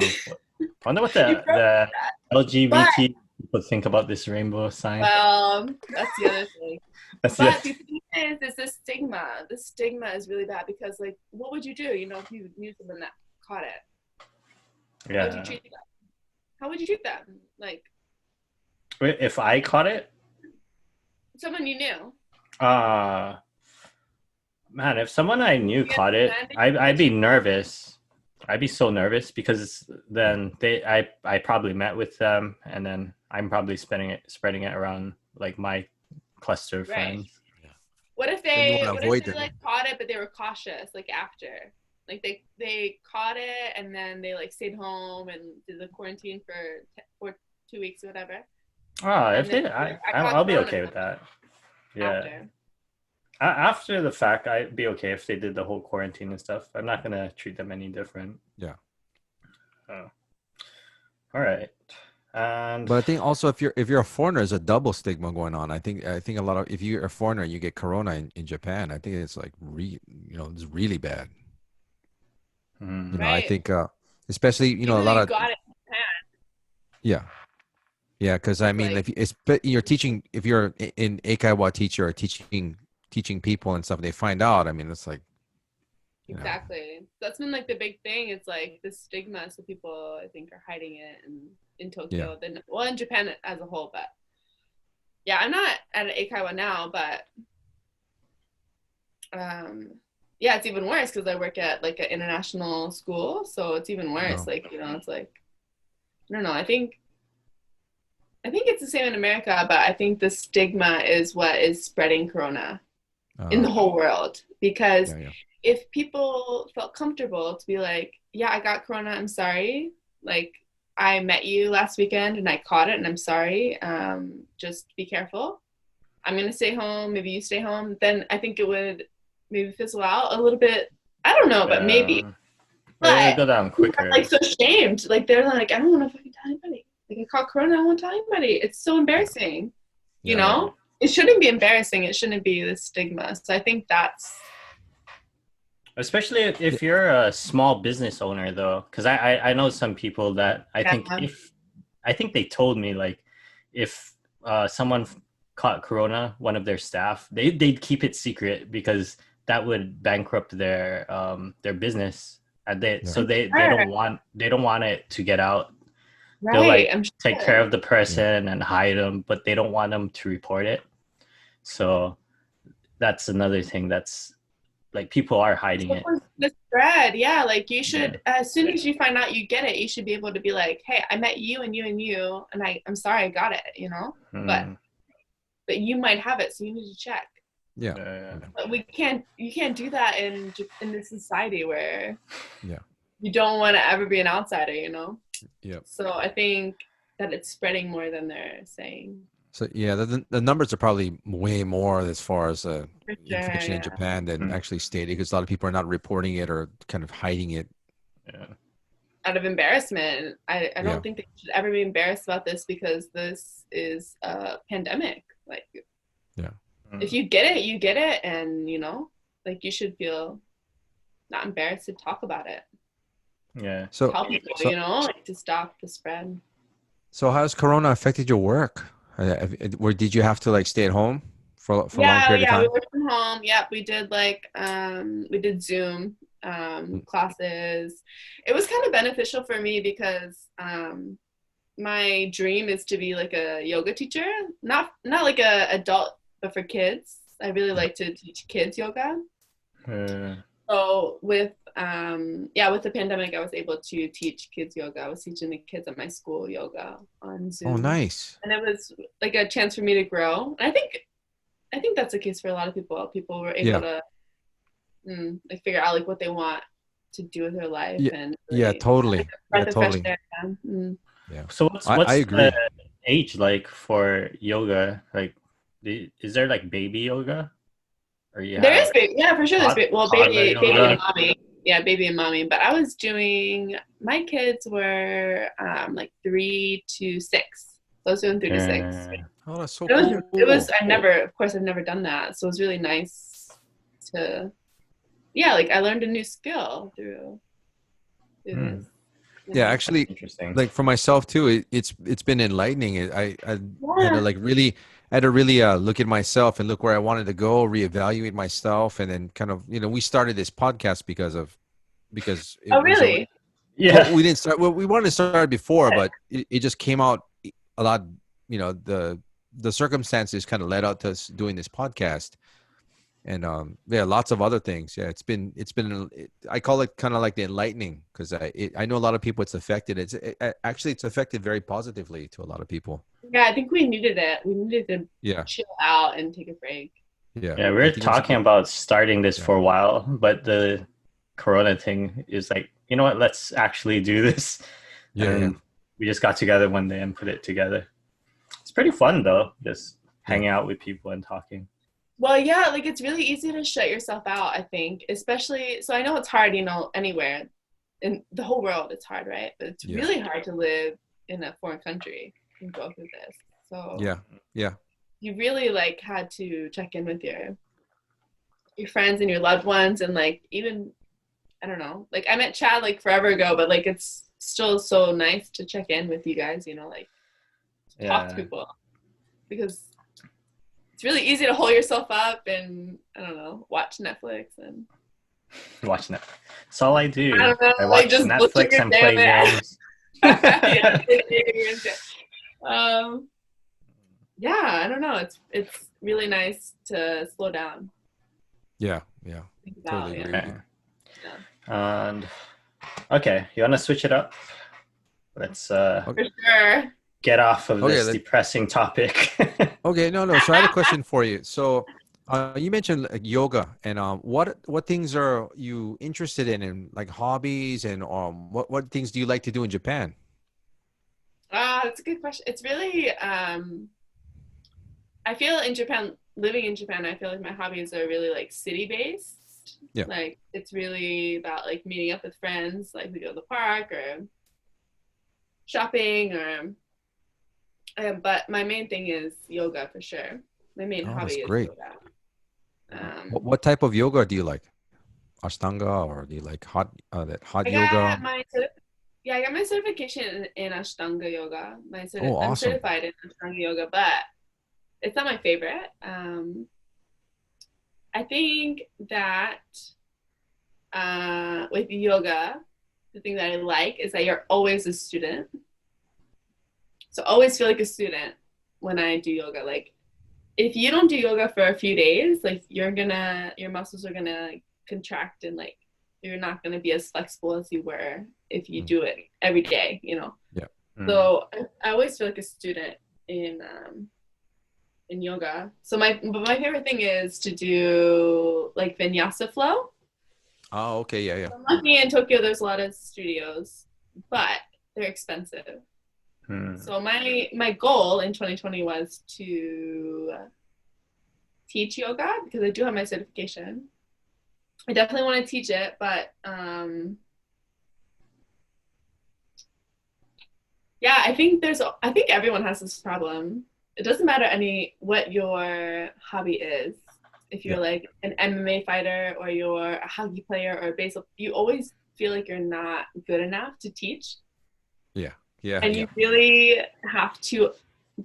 I wonder what you the but LGBT people think about this rainbow sign. well, that's the other thing. That's But the the thing is this stigma. The stigma is really bad because, like, what would you do? You know, if you knew someone that caught it, how would you treat them? How would you treat them? Like, if I caught it, someone you knew. Man, if someone I knew caught it, I'd be nervous. I'd be so nervous because then I probably met with them and then I'm probably spreading it around like my cluster of friends. Yeah. What if they like caught it but they were cautious like after? Like they caught it and then they like stayed home and did the quarantine for 2 weeks or whatever. Oh, if they I'll be okay with that. Yeah. After the fact, I'd be okay if they did the whole quarantine and stuff. I'm not gonna treat them any different. Yeah. Oh. All right. And but I think also if you're a foreigner, there's a double stigma going on. I think a lot of if you're a foreigner and you get corona in Japan, I think it's like it's really bad. You know, I think especially a lot of got it in Japan. Yeah, because I mean, if you're teaching, if you're in Eikaiwa teacher or teaching people and stuff, they find out. I mean, it's like exactly. That's been like the big thing. It's like the stigma, so people I think are hiding it in Tokyo. Then in Japan as a whole, but yeah, I'm not at an Eikaiwa now, but yeah, it's even worse because I work at like an international school, so it's even worse. Like it's like I don't know. I think it's the same in America, but I think the stigma is what is spreading corona in the whole world. Because if people felt comfortable to be like, yeah, I got corona, I'm sorry. Like, I met you last weekend and I caught it and I'm sorry. Just be careful. I'm going to stay home. Maybe you stay home. Then I think it would maybe fizzle out a little bit. I don't know, but maybe. But go down quicker. Like, so shamed. Like, they're like, I don't want to fucking tell anybody. Like, I caught corona, I won't tell anybody. It's so embarrassing. You know? It shouldn't be embarrassing. It shouldn't be the stigma. So I think that's Especially if you're a small business owner, though, because I know some people that I think they told me like if someone caught corona, one of their staff, they'd keep it secret because that would bankrupt their business. And they don't want it to get out. They'll Right, like I'm take sure. care of the person and hide them, but they don't want them to report it. So that's another thing that's like people are hiding it. The spread, yeah. Like you should, as soon as you find out you get it, you should be able to be like, "Hey, I met you and you and you, and I'm sorry I got it," you know. But you might have it, so you need to check. Yeah. But you can't do that in this society where Yeah. you don't want to ever be an outsider, you know. Yeah. So I think that it's spreading more than they're saying. So yeah, the numbers are probably way more as far as infection in Japan than actually stated, because a lot of people are not reporting it or kind of hiding it. Yeah. Out of embarrassment. I don't think they should ever be embarrassed about this, because this is a pandemic. Like, if you get it, you get it, and you know, like you should feel not embarrassed to talk about it. Yeah. So help people, you know, like to stop the spread. So how's Corona affected your work? Or did you have to like stay at home for a long period of time? We worked from home. Yep, we did like we did Zoom classes. It was kind of beneficial for me because my dream is to be like a yoga teacher, not like a adult, but for kids. I really like to teach kids yoga. So with the pandemic, I was able to teach kids yoga. I was teaching the kids at my school yoga on Zoom. Oh, nice! And it was like a chance for me to grow. And I think that's the case for a lot of people. People were able to like figure out like what they want to do with their life. And really totally. Totally. Yeah. So what's I agree. The age like for yoga? Like, is there like baby yoga? Or there is baby, for sure. There's baby. Well, baby and mommy. Yeah, baby and mommy. But I was doing, my kids were like 3 to 6. So I was doing 3 to 6. Oh, that's so cool. It was, I've never done that. So it was really nice to, like I learned a new skill through this. Yeah, actually, interesting. Like for myself too, it's been enlightening. I had to really look at myself and look where I wanted to go, reevaluate myself, and then kind of, we started this podcast because really? Well, we didn't start. Well, we wanted to start before, but it just came out a lot. The circumstances kind of led out to us doing this podcast. And lots of other things. Yeah, it's been I call it kind of like the enlightening, because I know a lot of people it's affected. It's affected very positively to a lot of people. Yeah, I think we needed it. We needed to chill out and take a break. Yeah, we were talking about starting this for a while, but the Corona thing is like, you know what? Let's actually do this. Yeah, we just got together one day and put it together. It's pretty fun though, just hanging out with people and talking. Well, yeah, like it's really easy to shut yourself out, I think, especially, so I know it's hard, anywhere in the whole world, it's hard, right? But it's really hard to live in a foreign country and go through this. So you really like had to check in with your friends and your loved ones, and like even, I don't know, like I met Chad like forever ago, but like it's still so nice to check in with you guys, like talk to people, because it's really easy to hold yourself up and, I don't know, watch Netflix and watch Netflix. That's all I do. I watch just Netflix and play games. I don't know. It's really nice to slow down. Yeah. Totally agree. Okay. And okay, you want to switch it up? Let's for sure. Get off of this depressing topic. Okay, no. So I had a question for you. So you mentioned like, yoga, and what things are you interested in like hobbies, and what things do you like to do in Japan? That's a good question. It's really I feel living in Japan, I feel like my hobbies are really like city based. Yeah. Like it's really about like meeting up with friends, like we go to the park or shopping or. But my main thing is yoga for sure. My main hobby is yoga. What type of yoga do you like? Ashtanga, or do you like that hot I yoga? got my I got my certification in Ashtanga yoga. Oh, I'm awesome. certified in Ashtanga yoga, but it's not my favorite. I think that with yoga, the thing that I like is that you're always a student. So I always feel like a student when I do yoga. Like if you don't do yoga for a few days, like your muscles are gonna contract, and like you're not gonna be as flexible as you were if you do it every day, you know. Yeah. So I always feel like a student in yoga. So my favorite thing is to do like vinyasa flow. Oh, okay. Yeah, yeah. So I'm lucky in Tokyo. There's a lot of studios, but they're expensive. So my goal in 2020 was to teach yoga because I do have my certification. I definitely want to teach it, but yeah, I think everyone has this problem. It doesn't matter what your hobby is. If you're like an MMA fighter or you're a hockey player or a baseball, you always feel like you're not good enough to teach. Yeah. Yeah. And you really have to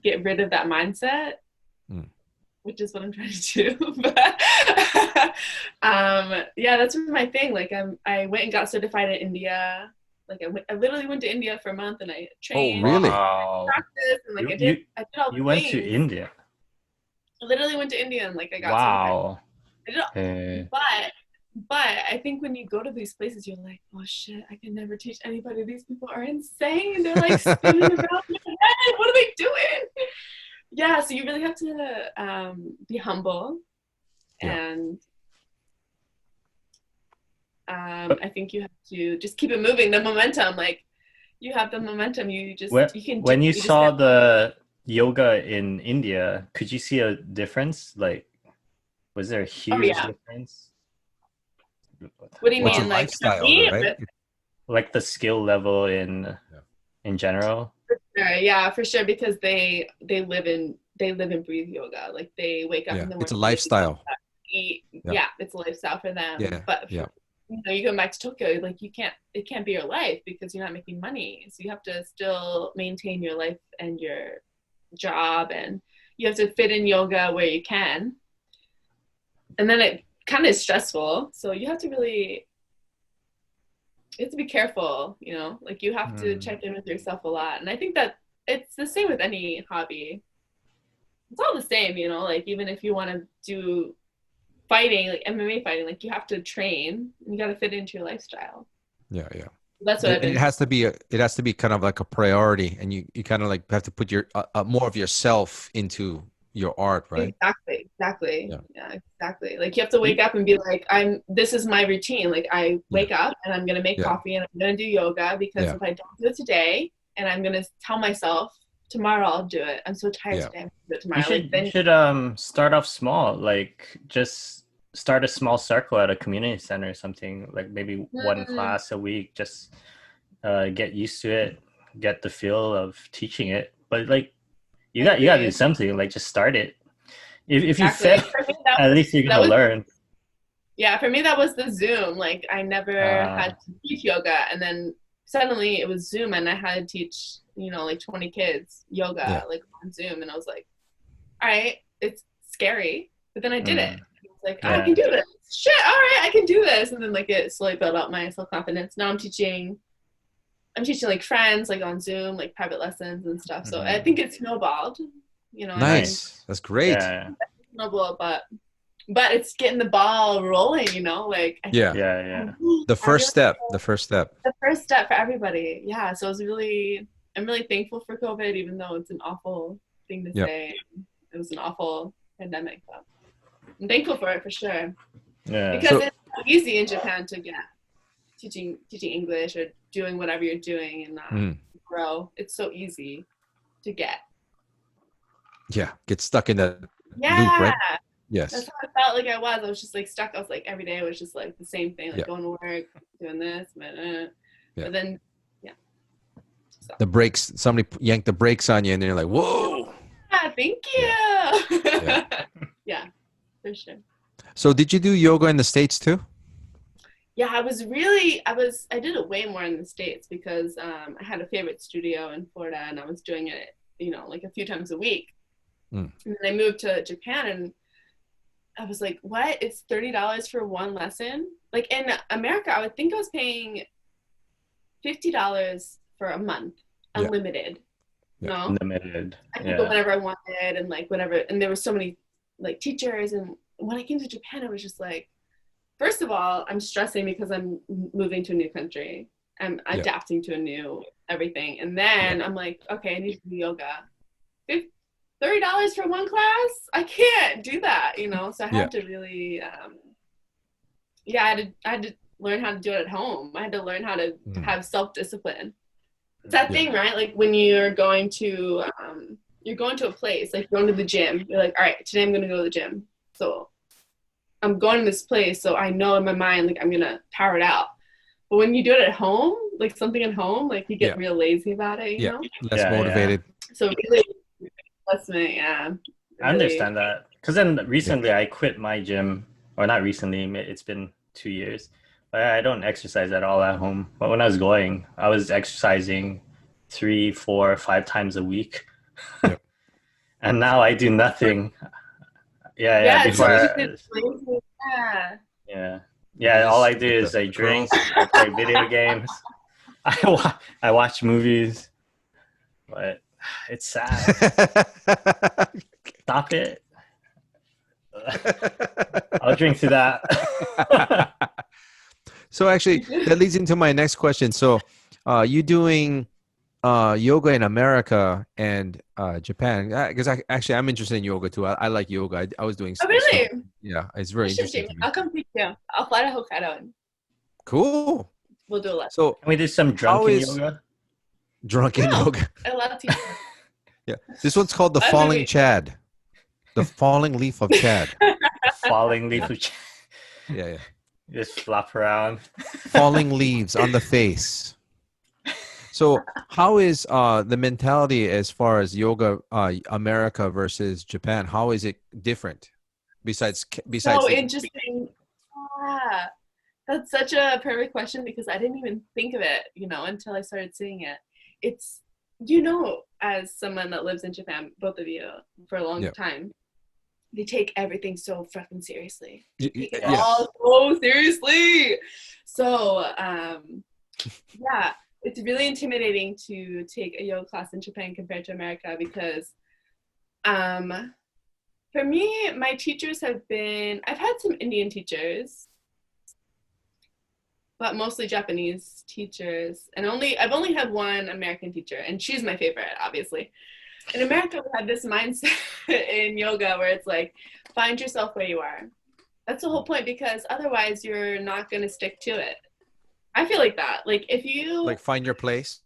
get rid of that mindset, which is what I'm trying to do. But yeah, that's my thing. Like I went and got certified in India. Like I literally went to India for a month and I trained. Oh, really? Wow. Practice and like I did all the You things. went to India. I literally went to India and like I got wow. certified. But I think when you go to these places, you're like, oh shit, I can never teach anybody. These people are insane. They're like spinning around their head. What are they doing? Yeah, so you really have to be humble, and I think you have to just keep it moving. The momentum, like you have the momentum. You can. When you saw the yoga in India, could you see a difference? Like, was there a huge difference? What do you mean, like lifestyle, right? Like the skill level in general? For sure, yeah, for sure, because they live and breathe yoga. Like they wake up in the morning. It's a lifestyle. Yeah, it's a lifestyle for them. Yeah. But you know, you go back to Tokyo, like it can't be your life because you're not making money. So you have to still maintain your life and your job, and you have to fit in yoga where you can. And then it kind of is stressful. So you have to be careful, you know, like you have to check in with yourself a lot. And I think that it's the same with any hobby. It's all the same, you know, like even if you want to do fighting, like MMA fighting, like you have to train, you got to fit into your lifestyle. Yeah. That's what it has to be kind of like a priority, and you kind of like have to put your more of yourself into your art, right? Exactly. Yeah, exactly. Like you have to wake up and be like, this is my routine. Like I wake up and I'm going to make coffee and I'm going to do yoga because if I don't do it today, and I'm going to tell myself tomorrow I'll do it. I'm so tired today. I'm going to do it tomorrow. You should start off small, like just start a small circle at a community center or something, like maybe one class a week, just get used to it, get the feel of teaching it. But like you got to do something, like just start it. If you fail, at least you're gonna learn. Yeah, for me that was the Zoom. Like I never had to teach yoga, and then suddenly it was Zoom, and I had to teach, you know, like 20 kids yoga like on Zoom, and I was like, all right, it's scary, but then I did it. I was like, I can do this. Shit, all right, I can do this, and then like it slowly built up my self-confidence. Now I'm teaching like friends, like on Zoom, like private lessons and stuff. So I think it's snowballed, you know. Nice. That's great. Snowball, but it's getting the ball rolling, you know, like The first step for everybody. Yeah. So I'm really thankful for COVID, even though it's an awful thing to say. It was an awful pandemic, but I'm thankful for it for sure. Yeah. Because it's so easy in Japan to get teaching English or doing whatever you're doing and not grow. It's so easy to get. Yeah, get stuck in that loop, right? Yes. That's how I felt like I was. I was just like stuck. I was like every day was just like the same thing, like going to work, doing this, but then so. The brakes, somebody yanked the brakes on you and then you're like, whoa. Yeah, thank you. Yeah, for sure. So did you do yoga in the States too? yeah, I did it way more in the States because I had a favorite studio in Florida and I was doing it, like a few times a week. Mm. And then I moved to Japan and I was like, what? It's $30 for one lesson? Like in America, I would think I was paying $50 for a month, unlimited. Yeah. No? Limited. I could go whenever I wanted and like whatever. And there were so many like teachers. And when I came to Japan, I was just like, first of all, I'm stressing because I'm moving to a new country. I'm adapting to a new everything. And then I'm like, okay, I need to do yoga. $30 for one class? I can't do that, So I had to really, I had to learn how to do it at home. I had to learn how to have self-discipline. It's that thing, right? Like when you're going to a place, like going to the gym. You're like, all right, today I'm going to go to the gym. So I'm going to this place, so I know in my mind, like I'm going to power it out. But when you do it at home, like something at home, like you get real lazy about it, you know? Less motivated. So really, investment, really. I understand that. Because then recently I quit my gym, or not recently, it's been 2 years. But I don't exercise at all at home. But when I was going, I was exercising 3, 4, 5 times a week. Yep. And now I do nothing. All I do is I drink, I play video games, I watch movies, but it's sad. Stop it. I'll drink to that. So actually, that leads into my next question. So you doing yoga in America and Japan? Because I'm interested in yoga too. I like yoga. I was doing. Oh, really? Stuff. Yeah, it's very interesting. I'll come teach you. I'll fly to Hokkaido. Cool. We'll do a lesson. So can we do some drunken yoga? Drunken yoga. I love teaching. Yeah, this one's called the falling Chad. The falling leaf of Chad. Falling leaf of Chad. Yeah. Just flop around. Falling leaves on the face. So how is the mentality as far as yoga America versus Japan? How is it different? Besides so interesting. That's such a perfect question because I didn't even think of it, until I started seeing it. It's, as someone that lives in Japan, both of you, for a long time, they take everything so fucking seriously. They take it all so seriously. So, it's really intimidating to take a yoga class in Japan compared to America because, for me, my teachers I've had some Indian teachers, but mostly Japanese teachers. And I've only had one American teacher, and she's my favorite, obviously. In America, we had this mindset in yoga where it's like, find yourself where you are. That's the whole point, because otherwise you're not going to stick to it. I feel like that. Like if you... Like find your place?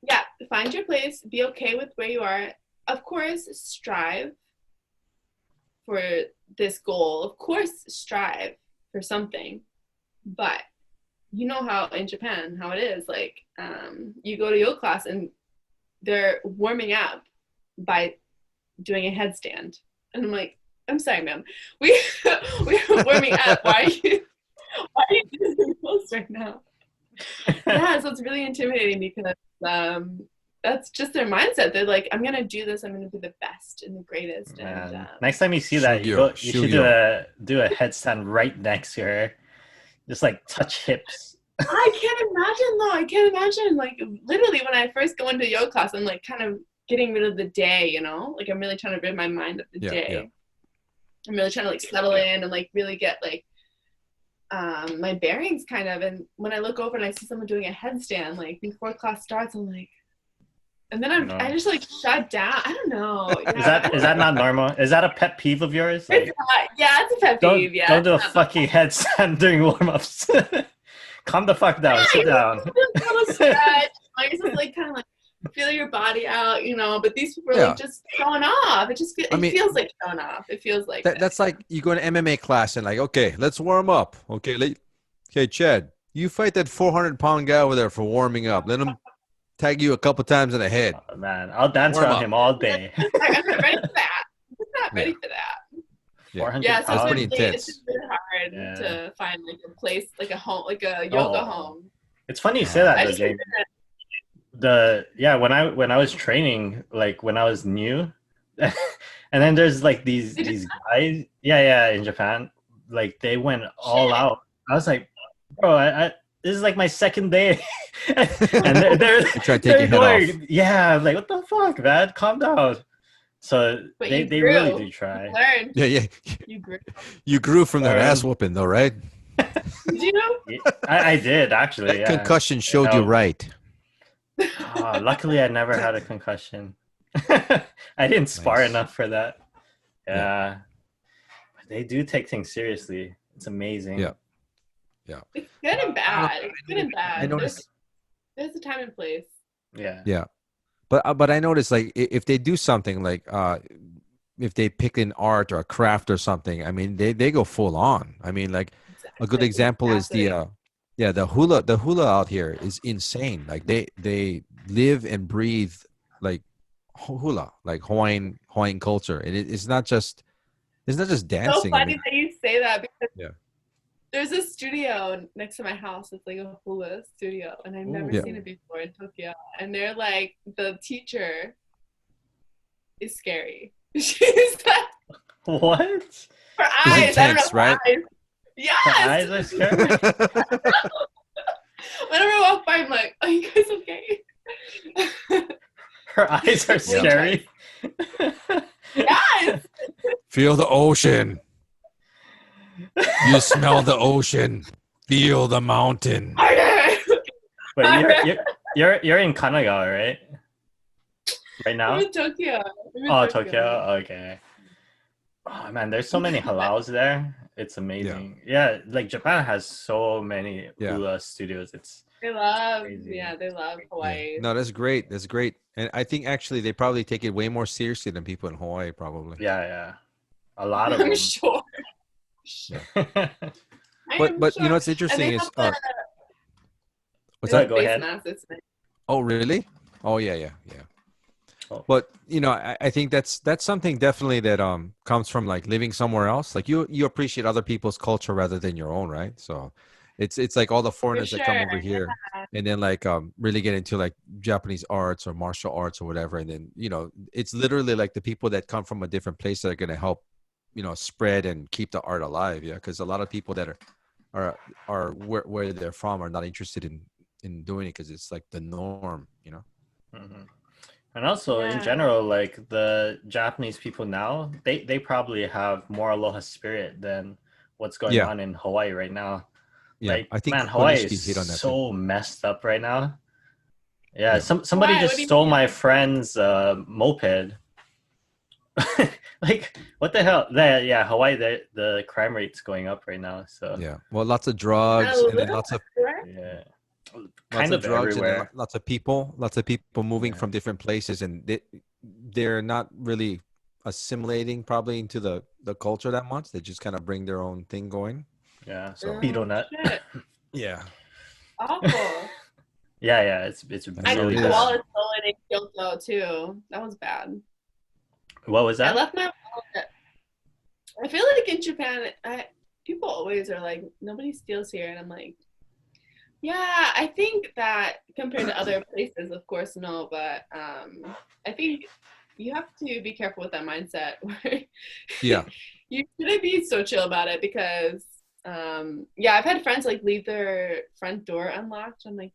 Yeah, find your place. Be okay with where you are. Of course, strive for this goal. Of course, strive for something. But you know how in Japan, how it is. Like you go to yoga class and they're warming up by doing a headstand. And I'm like, I'm sorry, ma'am. We're warming up. Why are you doing the most right now? So it's really intimidating because that's just their mindset. They're like, I'm gonna do this. I'm gonna be the best and the greatest. And next time you see that, you should do a headstand right next to her. Just like touch hips. I can't imagine though. I can't imagine. Like literally, when I first go into yoga class, I'm like kind of getting rid of the day. Like I'm really trying to rid my mind of the day. Yeah. I'm really trying to like settle in and like really get like my bearings kind of. And when I look over and I see someone doing a headstand like before class starts, I'm like, and then I just like shut down. I don't know. Yeah. Is that not normal? Is that a pet peeve of yours? Like, it's a pet peeve. Don't do a fucking headstand during warm-ups. Calm the fuck down. Sit down. Stretch. Like just like kind of like feel your body out, But these people are like just showing off. It just feels like showing off. It feels like that's like you go to MMA class and like, okay, let's warm up. Okay, Chad, you fight that 400-pound guy over there for warming up. Let him tag you a couple times in the head. Oh, man, I'll dance around him all day. I'm not ready for that. I'm not ready for that. Yeah. 400 Yeah, so That's it's pretty really, intense. it's really hard Yeah. to find like a place, like a home, like a yoga Oh. home. It's funny you say that, I though, just Jamie. When I was training, like when I was new, and then there's like these guys, in Japan, like they went all out. I was like, bro, I this is like my second day, and they're Try to take your head off. yeah, like what the fuck, man, calm down. So But they you really grew. do try. You learned. Yeah. You grew. You grew from that ass whooping, though, right? Did you? I did actually. That Yeah. concussion showed you right. Luckily, I never had a concussion. I didn't spar Nice. enough for that. Yeah. But they do take things seriously. It's amazing. Yeah. It's good and bad. It's good and bad. I noticed. There's a time and place. Yeah. But I noticed, like, if they do something like if they pick an art or a craft or something, I mean, they go full on. I mean, like a good example is the hula out here is insane. Like they live and breathe like hula, like Hawaiian culture, and it's not just dancing. So funny that you say that because Yeah. there's a studio next to my house. It's like a hula studio, and I've never Yeah. seen it before in Tokyo. And they're like, the teacher is scary. She's like, What? her eyes, I don't know, intense, right? her eyes. Yes. The eyes are scary. Whenever I walk by, I'm like, are you guys okay? Her eyes are scary. Yes. Feel the ocean. You smell the ocean. Feel the mountain. But you're in Kanagawa, right? Right now? I'm in Tokyo. Tokyo. Okay. Oh man, there's so many halaus there. It's amazing. Yeah, like Japan has so many hula studios. They love, crazy. they love Hawaii. No, that's great. That's great. And I think actually they probably take it way more seriously than people in Hawaii, probably. Yeah. A lot of them. I'm sure. But you know what's interesting is what's Yeah, that? go ahead. Oh, really? Oh, yeah. Oh. But you know, I think that's something definitely that comes from like living somewhere else. Like you appreciate other people's culture rather than your own, right? So it's like all the foreigners that come over here and then like really get into like Japanese arts or martial arts or whatever, and then you know it's literally like the people that come from a different place that are going to help, you know, spread and keep the art alive. Yeah, because a lot of people that are where they're from are not interested in doing it because it's like the norm, you know. Mm-hmm. And also in general, like the Japanese people now, they probably have more aloha spirit than what's going on in Hawaii right now. Yeah, like, I think man, Hawaii hit on that is so messed up right now. Yeah, Yeah. somebody Why? just What do you stole mean? my friend's moped. Like, what the hell? Yeah, Hawaii, the crime rate's going up right now. So yeah, well, lots of drugs and then lots of kind of drugs everywhere. and then lots of people moving from different places, and they're not really assimilating probably into the culture that much. They just kind of bring their own thing going. Yeah, So Beetle nut. Shit. Yeah. Awful. Yeah, it's I really left my bad. wallet stolen in Kyoto too. That was bad. What was that? I left my wallet. I feel like in Japan, people always are like, nobody steals here, and I'm like, yeah, I think that compared to other places, of course, no, but I think you have to be careful with that mindset. Where you shouldn't be so chill about it because, I've had friends like leave their front door unlocked. I'm like,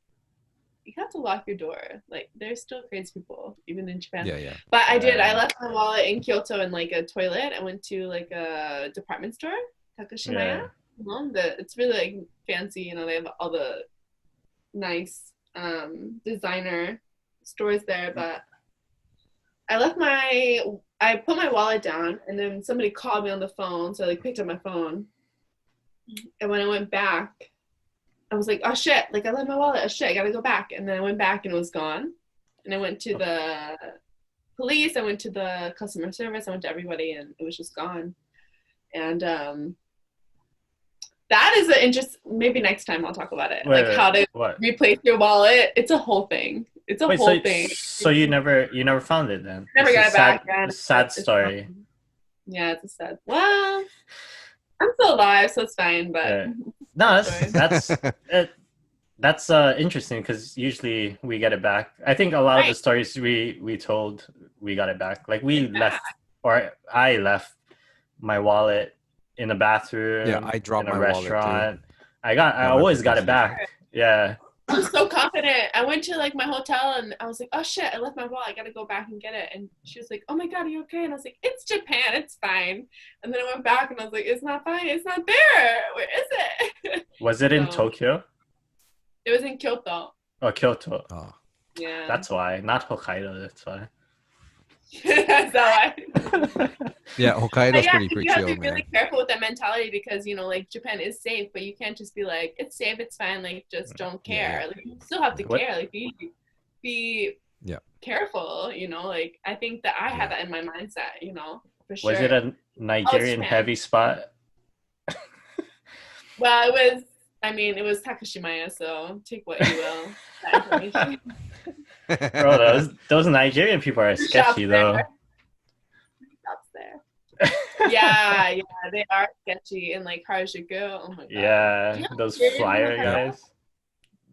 you have to lock your door. Like, there's still crazy people, even in Japan. Yeah. But I did. I left my wallet in Kyoto in like a toilet. I went to like a department store, Takashimaya. It's really like fancy. You know, they have all the nice designer stores there. But I put my wallet down, and then somebody called me on the phone. So I like picked up my phone, and when I went back, I was like, oh shit, like I left my wallet, oh shit, I gotta go back. And then I went back and it was gone. And I went to the police, I went to the customer service, I went to everybody, and it was just gone. And that is an interest. Maybe next time I'll talk about it. How to replace your wallet. It's a whole thing. It's a whole thing. So you never found it then? Never got it back. Sad story. Yeah, it's a sad. Well, I'm still alive, so it's fine. But Yeah. No, Sorry. that's interesting because usually we get it back. I think a lot of the Right. stories we told, we got it back. Like we Yeah. left, or I left my wallet in the bathroom, Yeah, I dropped in a my wallet, too. restaurant. I my always got it possessions. back. Yeah. I was so confident. I went to like my hotel and I was like, oh shit, I left my wallet. I gotta go back and get it. And she was like, oh my god, are you okay? And I was like, it's Japan, it's fine. And then I went back and I was like, it's not fine, it's not there. Where is it? Was it in So- Tokyo? It was in Kyoto. Oh, Kyoto. Oh. Yeah. That's why. Not Hokkaido. That's why. That's why. Yeah, Hokkaido's Yeah, pretty you have chill, to be man. really careful with that mentality because like Japan is safe, but you can't just be like it's safe, it's fine, like just don't care. Yeah. Like you still have to What? care, like be Yeah. careful. Like I think that I had Yeah. that in my mindset. For sure. Was it a Nigerian Japan. heavy spot? Well, it was Takashimaya, so take what you will. That information. Bro, those Nigerian people are sketchy Shops though. there. Shops there. Yeah, they are sketchy and like Harajuku. Oh my god. Yeah, Yeah, those Nigerian flyer people are- guys.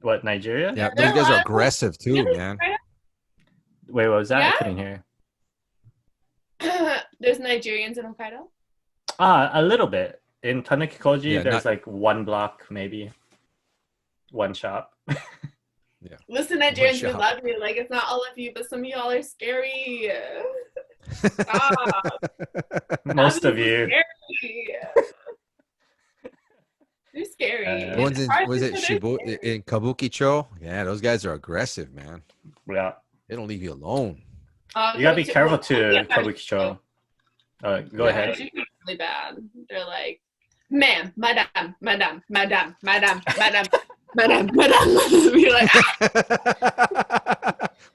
What, Nigeria? Yeah, They're those guys are alive. aggressive too, Yeah. man. Wait, what was that? Yeah? I couldn't hear. There's Nigerians in Hokkaido. A little bit. In Tanukikoji, Yeah, there's not- like one block, maybe. One shop. Listen, Nigerians, we shop. love you. Like it's not all of you, but some of y'all are scary. Stop. Most of Stop you. being scary. They're scary. The The ones in Hard was to it say they're Shibu scary. in Kabukicho? Yeah, those guys are aggressive, man. Yeah. They don't leave you alone. You gotta be careful Yeah, to Kabukicho. Go yeah, ahead. it's usually really bad. They're like, ma'am, madam, madam, madam, madam, madam, madam, madam. You're like,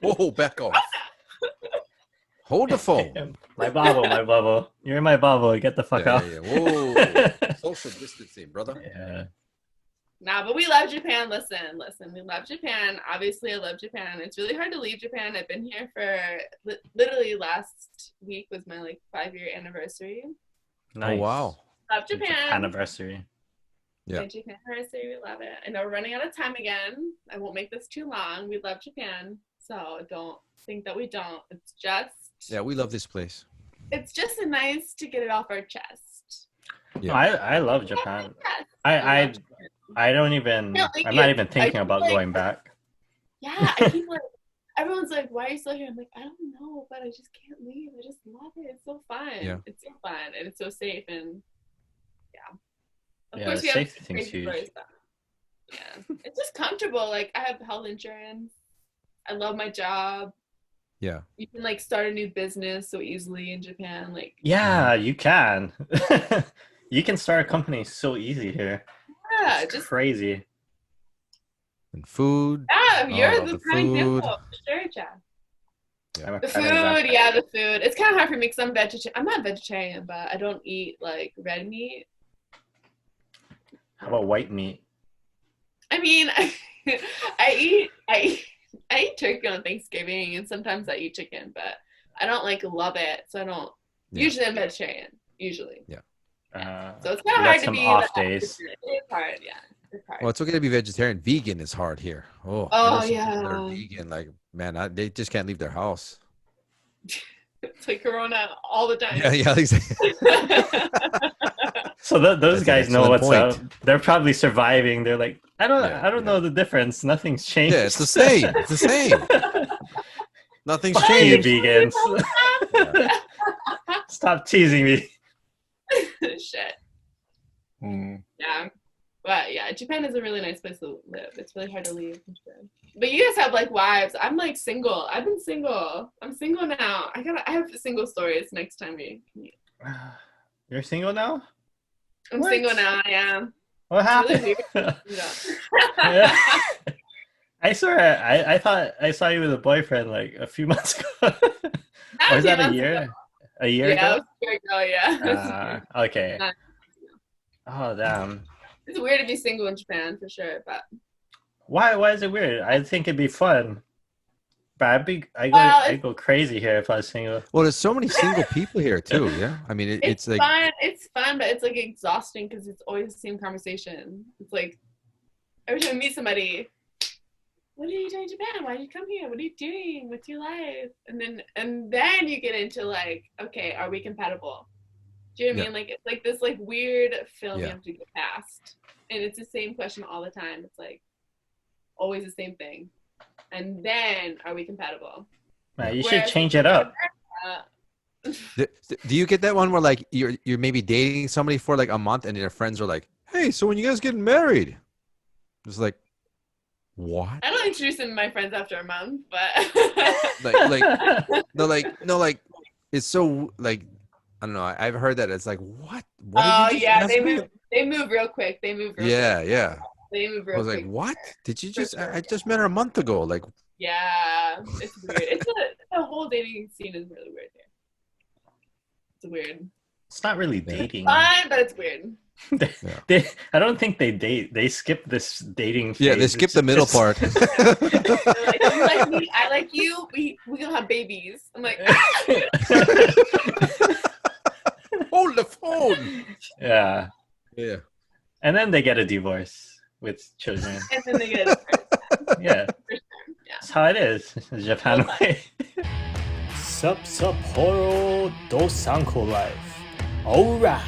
Whoa, back off. Hold the phone. My bubble. You're in my bubble. Get the fuck Yeah, off. yeah, yeah. Whoa. Social distancing, brother. Yeah. nah, but we love Japan. Listen, we love Japan. Obviously, I love Japan. It's really hard to leave Japan. I've been here for literally last week was my 5-year anniversary. Nice. Oh, wow. Love Japan. Anniversary. Yeah. My Japan anniversary, we love it. I know we're running out of time again. I won't make this too long. We love Japan, so don't think that we don't. It's just Yeah, we love this place. it's just nice to get it off our chest. Yeah. I love Japan. I don't even. Yeah, like I'm not it- even thinking I about feel like- going back. Yeah, I keep everyone's like, why are you still here? I'm like, I don't know, but I just can't leave. I just love it. It's so fun. Yeah. It's so fun and it's so safe and yeah. Of Yeah, course, the we have safety thing's crazy huge. stories, but yeah, it's just comfortable. Like I have health insurance. I love my job. Yeah. You can start a new business so easily in Japan. Like Yeah, you can. You can start a company so easy here. yeah, It's just crazy. And food. yeah. You're the the prime food. example. Sure, Chad. I'm a The prime food, example. yeah, the food. It's kind of hard for me because I'm vegetarian. I'm not vegetarian, but I don't eat red meat. How about white meat? I mean, I eat turkey on Thanksgiving, and sometimes I eat chicken, but I don't love it, so I don't. Yeah. Usually, I'm vegetarian. Usually, so it's kind you of got hard to some be off the days. opposite. It's hard, yeah. It's hard. Well, it's okay to be vegetarian. Vegan is hard here. Oh, Oh, I know some people that are yeah. vegan, man, they just can't leave their house. It's like Corona all the time. Yeah, yeah, exactly. So those That's an guys know excellent what's point. up. They're probably surviving. They're like, I don't Yeah. know the difference. Nothing's changed. Yeah, it's the same. It's the same. Nothing's Fuck you, changed. vegans. Stop teasing me. Shit. Yeah. But yeah, Japan is a really nice place to live. It's really hard to leave. But you guys have wives. I'm single. I've been single. I'm single now. I have single stories next time we meet. You're single now? I'm What? single now, yeah. What really happened? Yeah. I swear, I thought I saw you with a boyfriend a few months ago. Or is that a year? A year Yeah, ago? it was a year ago, yeah. Okay. Not- Oh damn. It's weird to be single in Japan for sure, but Why is it weird? I think it'd be fun. But I go crazy here if I was single. Well, there's so many single people here too. Yeah, I mean, it's like fun. It's fun, but it's like exhausting because it's always the same conversation. It's like every time I meet somebody, what are you doing in Japan? Why did you come here? What are you doing? What's your life? And then you get into like, okay, are we compatible? Do you know what I mean? Like it's like this like weird film you have to get past, and it's the same question all the time. It's like always the same thing. And then, are we compatible? You should change it up. Do you get that one where like you're maybe dating somebody for like a month and your friends are like, "Hey, so when you guys getting married?" It's like, what? I don't introduce them to my friends after a month, but like it's so like I don't know. I've heard that it's like what? Oh yeah, they move real quick. They move real quick. Yeah. They move real quick. I was like, what? Did you just? I just met her a month ago. Like, yeah, it's weird. The whole dating scene is really weird here. It's weird. It's not really dating. It's fine, but it's weird. I don't think they date. They skip this dating phase. Yeah, they skip the middle part. Like, you like me, I like you. We gonna have babies. I'm like, hold the phone. Yeah. And then they get a divorce with children. And then they get yeah. That's how it is. The Japan way. Sup-Sapporo Dosanko Life. Alright.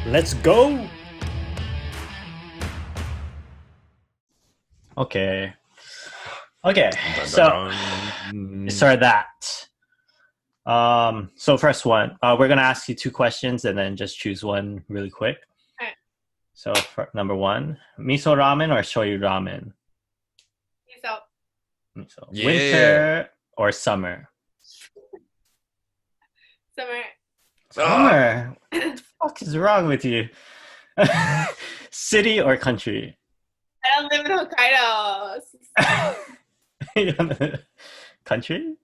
Let's go. Okay. So that. So first one, we're gonna ask you 2 questions and then just choose one really quick. Alright. So for number 1, miso ramen or shoyu ramen? Miso. Yeah. Winter or summer? Summer. What the fuck is wrong with you? City or country? I don't live in Hokkaido. Country?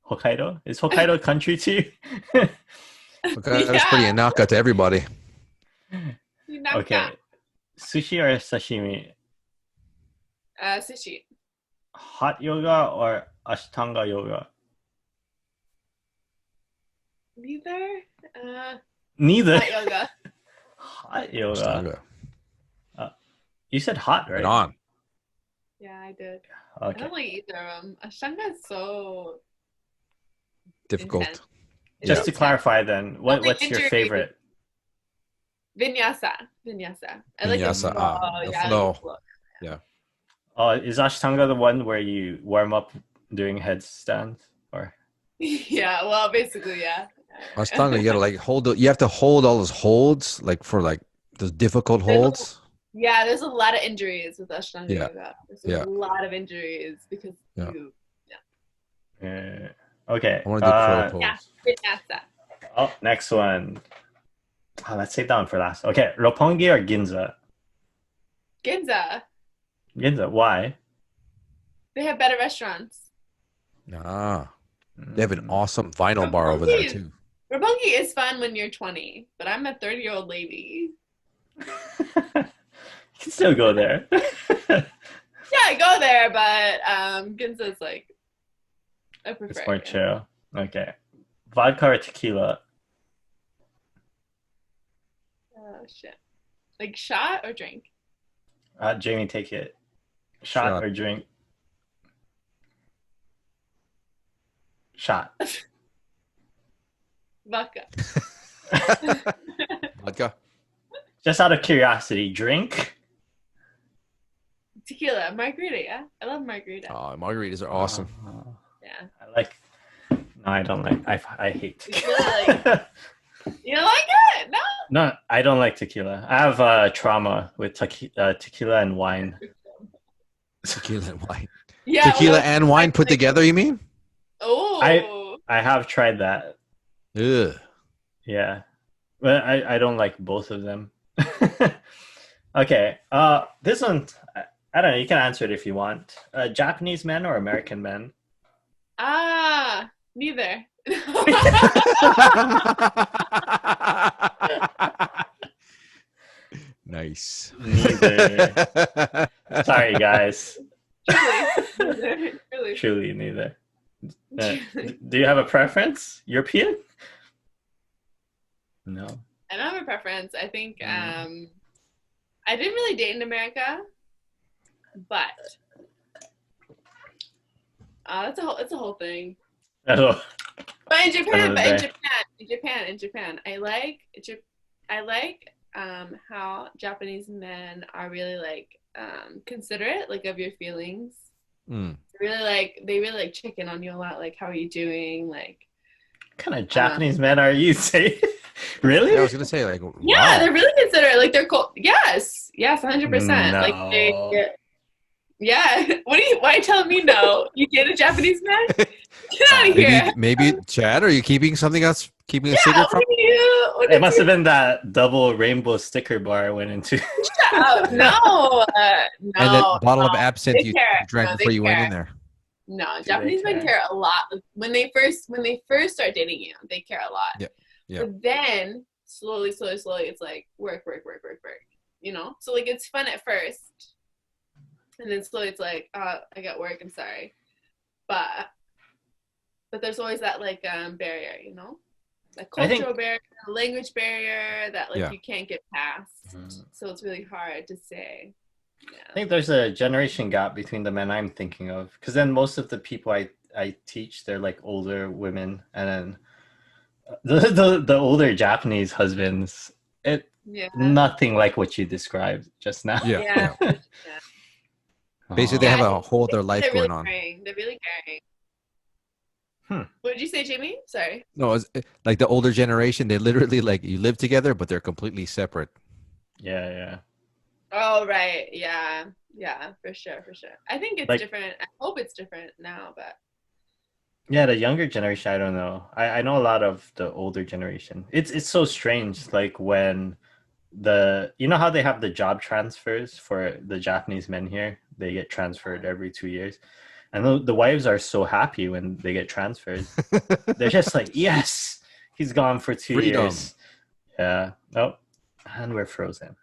Hokkaido? Is Hokkaido country to you? Okay, that's pretty inaka to everybody. Okay. Sushi or sashimi? Sushi. Hot yoga or Ashtanga yoga? Neither. Neither. Hot yoga. Hot yoga. Ashtanga. You said hot, right? Right on. Yeah, I did. Okay. I don't like either of them. Ashtanga is so Difficult. intense. Just to clarify then, what's your favorite? Vinyasa. I like Vinyasa, the the flow. Yeah. Is Ashtanga the one where you warm up doing headstands? Or Yeah, well, basically, yeah. Ashtanga, you gotta like you have to hold all those holds, like for like those difficult holds. Yeah, there's a lot of injuries with Ashtanga Yeah. yoga. There's a lot of injuries because okay. I want to do crow pose. Yeah, vinyasa. Oh, next one. Oh, let's save that one for last. Okay, Roppongi or Ginza? Ginza. Ginza, why? They have better restaurants. They have an awesome vinyl bar over there too. Roppongi is fun when you're 20, but I'm a 30-year-old lady. You can still go there. Yeah, I go there, but Ginza's like, I prefer. It's more chill. Okay. Vodka or tequila? Oh, shit. Like shot or drink? Jamie, take it. Shot or drink? Shot. Vodka. Vodka. Just out of curiosity, drink? Tequila. Margarita, yeah? I love margarita. Oh, margaritas are awesome. Yeah. I like. No, I don't like. I hate tequila. You don't like it? No? No, I don't like tequila. I have trauma with tequila and wine. Tequila and wine. Yeah. Tequila and wine put together, you mean? Oh. I have tried that. Ugh. Yeah. But I don't like both of them. Okay. This one, I don't know. You can answer it if you want. Japanese men or American men? Neither. Nice. Neither. Sorry, guys. Neither, really. Truly neither. Do you have a preference? European? No. I don't have a preference. I think I didn't really date in America, but it's a whole thing. Oh, But in Japan, another day. in Japan, I like how Japanese men are really like considerate, like of your feelings. Mm. They really like check in on you a lot, like how are you doing, like. What kind of Japanese men are you saying? Really? Yeah, I was gonna say like, Yeah, wow. they're really considerate. Like they're cool. Yes, 100%. No. Like they. Yeah. Why are you telling me no? You date a Japanese man? Get out of here. Maybe, Chad, are you keeping something else? Keeping a Yeah. secret from? What It must have been that double rainbow sticker bar I went into. Shut up. No. No. And that bottle of no. absinthe They you care. drank No, before they you went care. in there. No, Do Japanese they men care? care a lot. When they first start dating you, they care a lot. Yeah. Yeah. But then slowly, it's like work. You know? So like it's fun at first. And then slowly it's like, I got work, I'm sorry. But there's always that like barrier, you know? Like cultural barrier, language barrier that like you can't get past. So it's really hard to say. Yeah. I think there's a generation gap between the men I'm thinking of, because then most of the people I teach, they're like older women, and then the older Japanese husbands, nothing like what you described just now. Yeah. Yeah. Basically, they have a whole other life They're going really on. caring. They're really caring. What did you say, Jamie? Sorry. No, it's like the older generation. They literally like you live together, but they're completely separate. Yeah. Oh right, yeah, for sure. I think it's Like, different. I hope it's different now, but yeah, the younger generation, I don't know. I know a lot of the older generation. It's so strange. Like when you know how they have the job transfers for the Japanese men here? They get transferred every 2 years. And the wives are so happy when they get transferred. They're just like, yes, he's gone for 2 Freedom. years. Yeah. Oh, and we're frozen.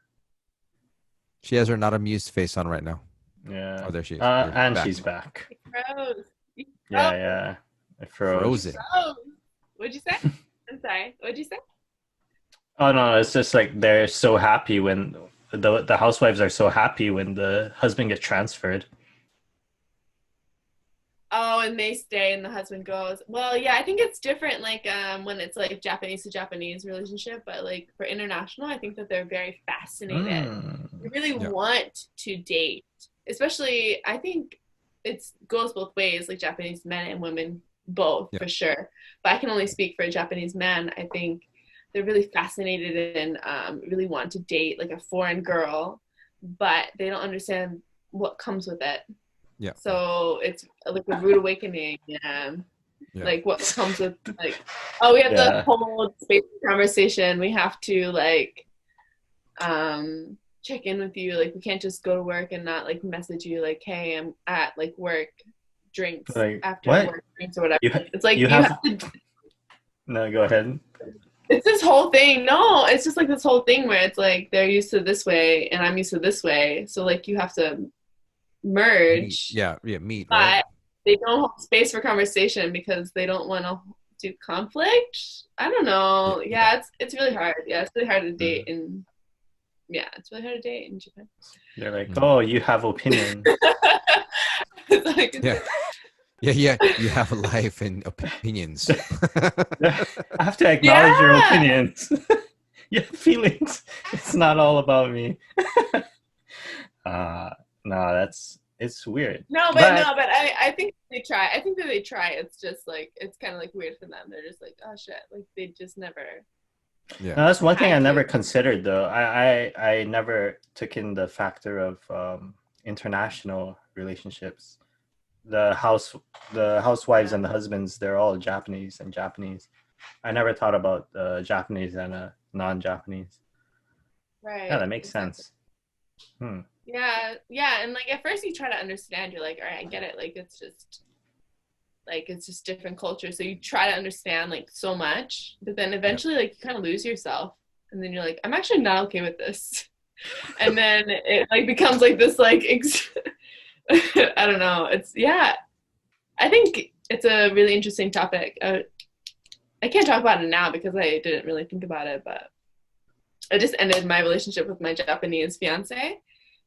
She has her not amused face on right now. Yeah. Oh, there she is. And she's back. it froze. Yeah. It froze. Frozen. What'd you say? I'm sorry. What'd you say? Oh no, it's just like they're so happy when the housewives are so happy when the husband gets transferred. Oh, and they stay and the husband goes. Well, yeah, I think it's different like when it's like Japanese to Japanese relationship, but like for international, I think that they're very fascinated. They really want to date. Especially I think it goes both ways, like Japanese men and women both for sure. But I can only speak for Japanese men. I think they're really fascinated and really want to date like a foreign girl, but they don't understand what comes with it. Yeah. So it's like a rude awakening. Like what comes with like, oh, we have the whole space conversation. We have to like check in with you. Like we can't just go to work and not like message you like, hey, I'm at like work drinks like, after what? work drinks or whatever. It's like you have to. No, go ahead. It's this whole thing. No, it's just like this whole thing where it's like they're used to this way and I'm used to this way. So like you have to merge. Meet. But Right? they don't hold space for conversation because they don't want to do conflict. I don't know. It's really hard. Yeah, it's really hard to date in. Yeah, it's really hard to date in Japan. They're like, oh, you have opinions. It's like, Yeah. You have a life and opinions. I have to acknowledge your opinions. Your feelings. It's not all about me. No, it's weird. but I think they try. I think that they try. It's just like it's kind of like weird for them. They're just like, oh shit, like they just never. Yeah, no, that's one thing I never considered though. I never took in the factor of international relationships. The housewives and the husbands, they're all Japanese and Japanese. I never thought about Japanese and a non-Japanese. Right. Yeah, that makes sense. Yeah, and like at first you try to understand. You're like, all right, I get it. Like it's just different culture. So you try to understand like so much, but then eventually like you kind of lose yourself, and then you're like, I'm actually not okay with this, and then it like becomes like this like I don't know. I think it's a really interesting topic. I can't talk about it now because I didn't really think about it, but I just ended my relationship with my Japanese fiance,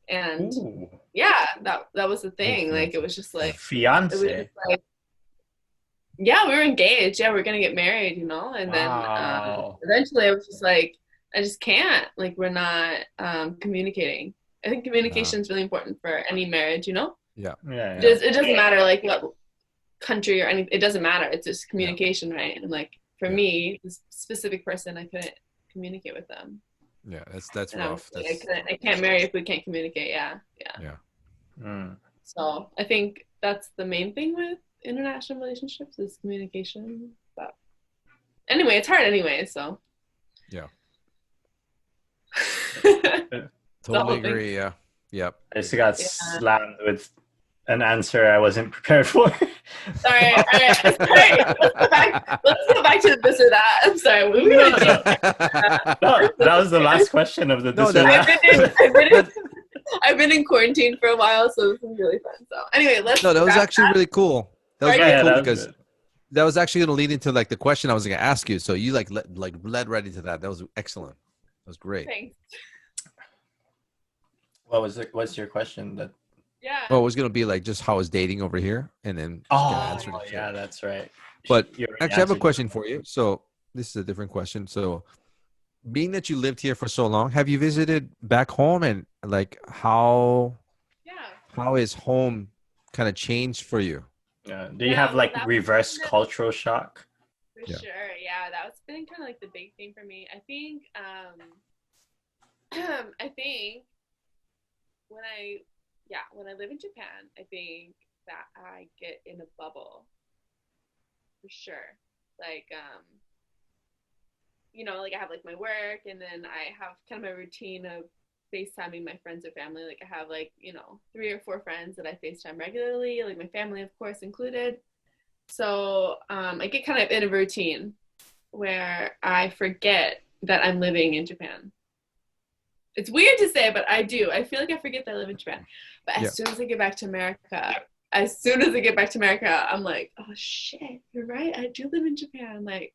and Ooh. yeah, that was the thing. Like it was just like Fiance. Yeah, we were engaged. Yeah, we are gonna get married, and then eventually I was just like, I just can't. Like we're not communicating. I think communication is really important for any marriage. Yeah. It doesn't matter like what country or anything. It doesn't matter. It's just communication, right? And like for me, this specific person, I couldn't communicate with them. Yeah, that's rough. I can't marry if we can't communicate. Yeah. So I think that's the main thing with international relationships is communication. But anyway, it's hard anyway. So yeah, totally agree. Yeah, yep. I just got slammed with an answer I wasn't prepared for. Sorry. All right. Sorry. Let's go back to this or that. I'm sorry. No, that was the last question of the this or that. I've been in quarantine for a while, so this is really fun. So anyway, let's. No, that was actually really cool. That was really cool because good. That was actually going to lead into like the question I was going to ask you. So you led right into that. That was excellent. That was great. Thanks. What's your question? Yeah. Well, it was going to be like just how is dating over here, and then yeah, that's right. But actually, I have a question for you. So this is a different question. So, being that you lived here for so long, have you visited back home, and like how is home kind of changed for you? Do you have like reverse cultural shock? For sure. Yeah, that's been kind of like the big thing for me. I think when I live in Japan, I think that I get in a bubble for sure. Like like I have like my work, and then I have kind of my routine of FaceTiming my friends or family. Like I have like 3 or 4 friends that I FaceTime regularly, like my family of course included. So I get kind of in a routine where I forget that I'm living in Japan. It's weird to say, but I do. I feel like I forget that I live in Japan. But as soon as I get back to America, I'm like, oh shit, you're right. I do live in Japan. Like,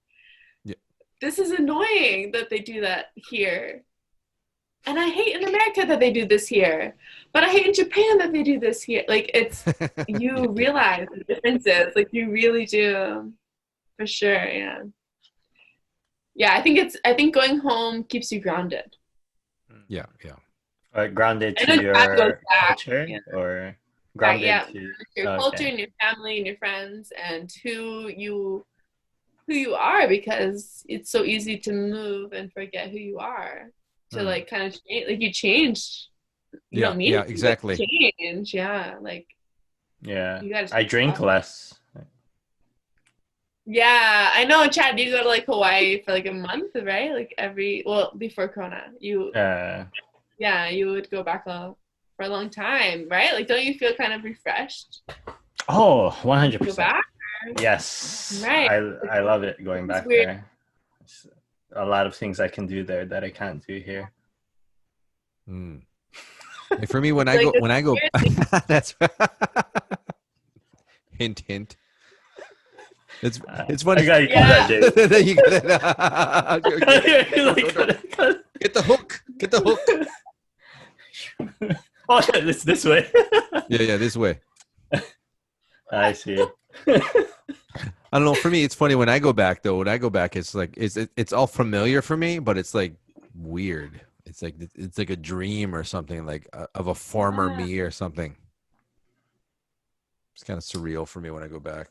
this is annoying that they do that here. And I hate in America that they do this here. But I hate in Japan that they do this here. Like, it's, you realize the differences. Like, you really do. For sure, yeah. Yeah, I think going home keeps you grounded. Yeah. Grounded to your culture or grounded to your culture and your family and your friends and who you are, because it's so easy to move and forget who you are. To like kind of change, like you change. You don't mean exactly. Change, like you gotta. I drink less. Yeah, I know, Chad. You go to like Hawaii for like a month, right? Like before Corona, you would go back for a long time, right? Like, don't you feel kind of refreshed? Oh, 100%. Go back? Yes, right. I love it going back there. It's a lot of things I can do there that I can't do here. For me, when I go, that's hint. It's funny. I gotta that, Jay. You get the hook. Get the hook. Oh, it's this way. Yeah, this way. I see. I don't know. For me, it's funny when I go back. Though, when I go back, it's like it's all familiar for me, but it's like weird. It's like a dream or something, like of a former me or something. It's kind of surreal for me when I go back.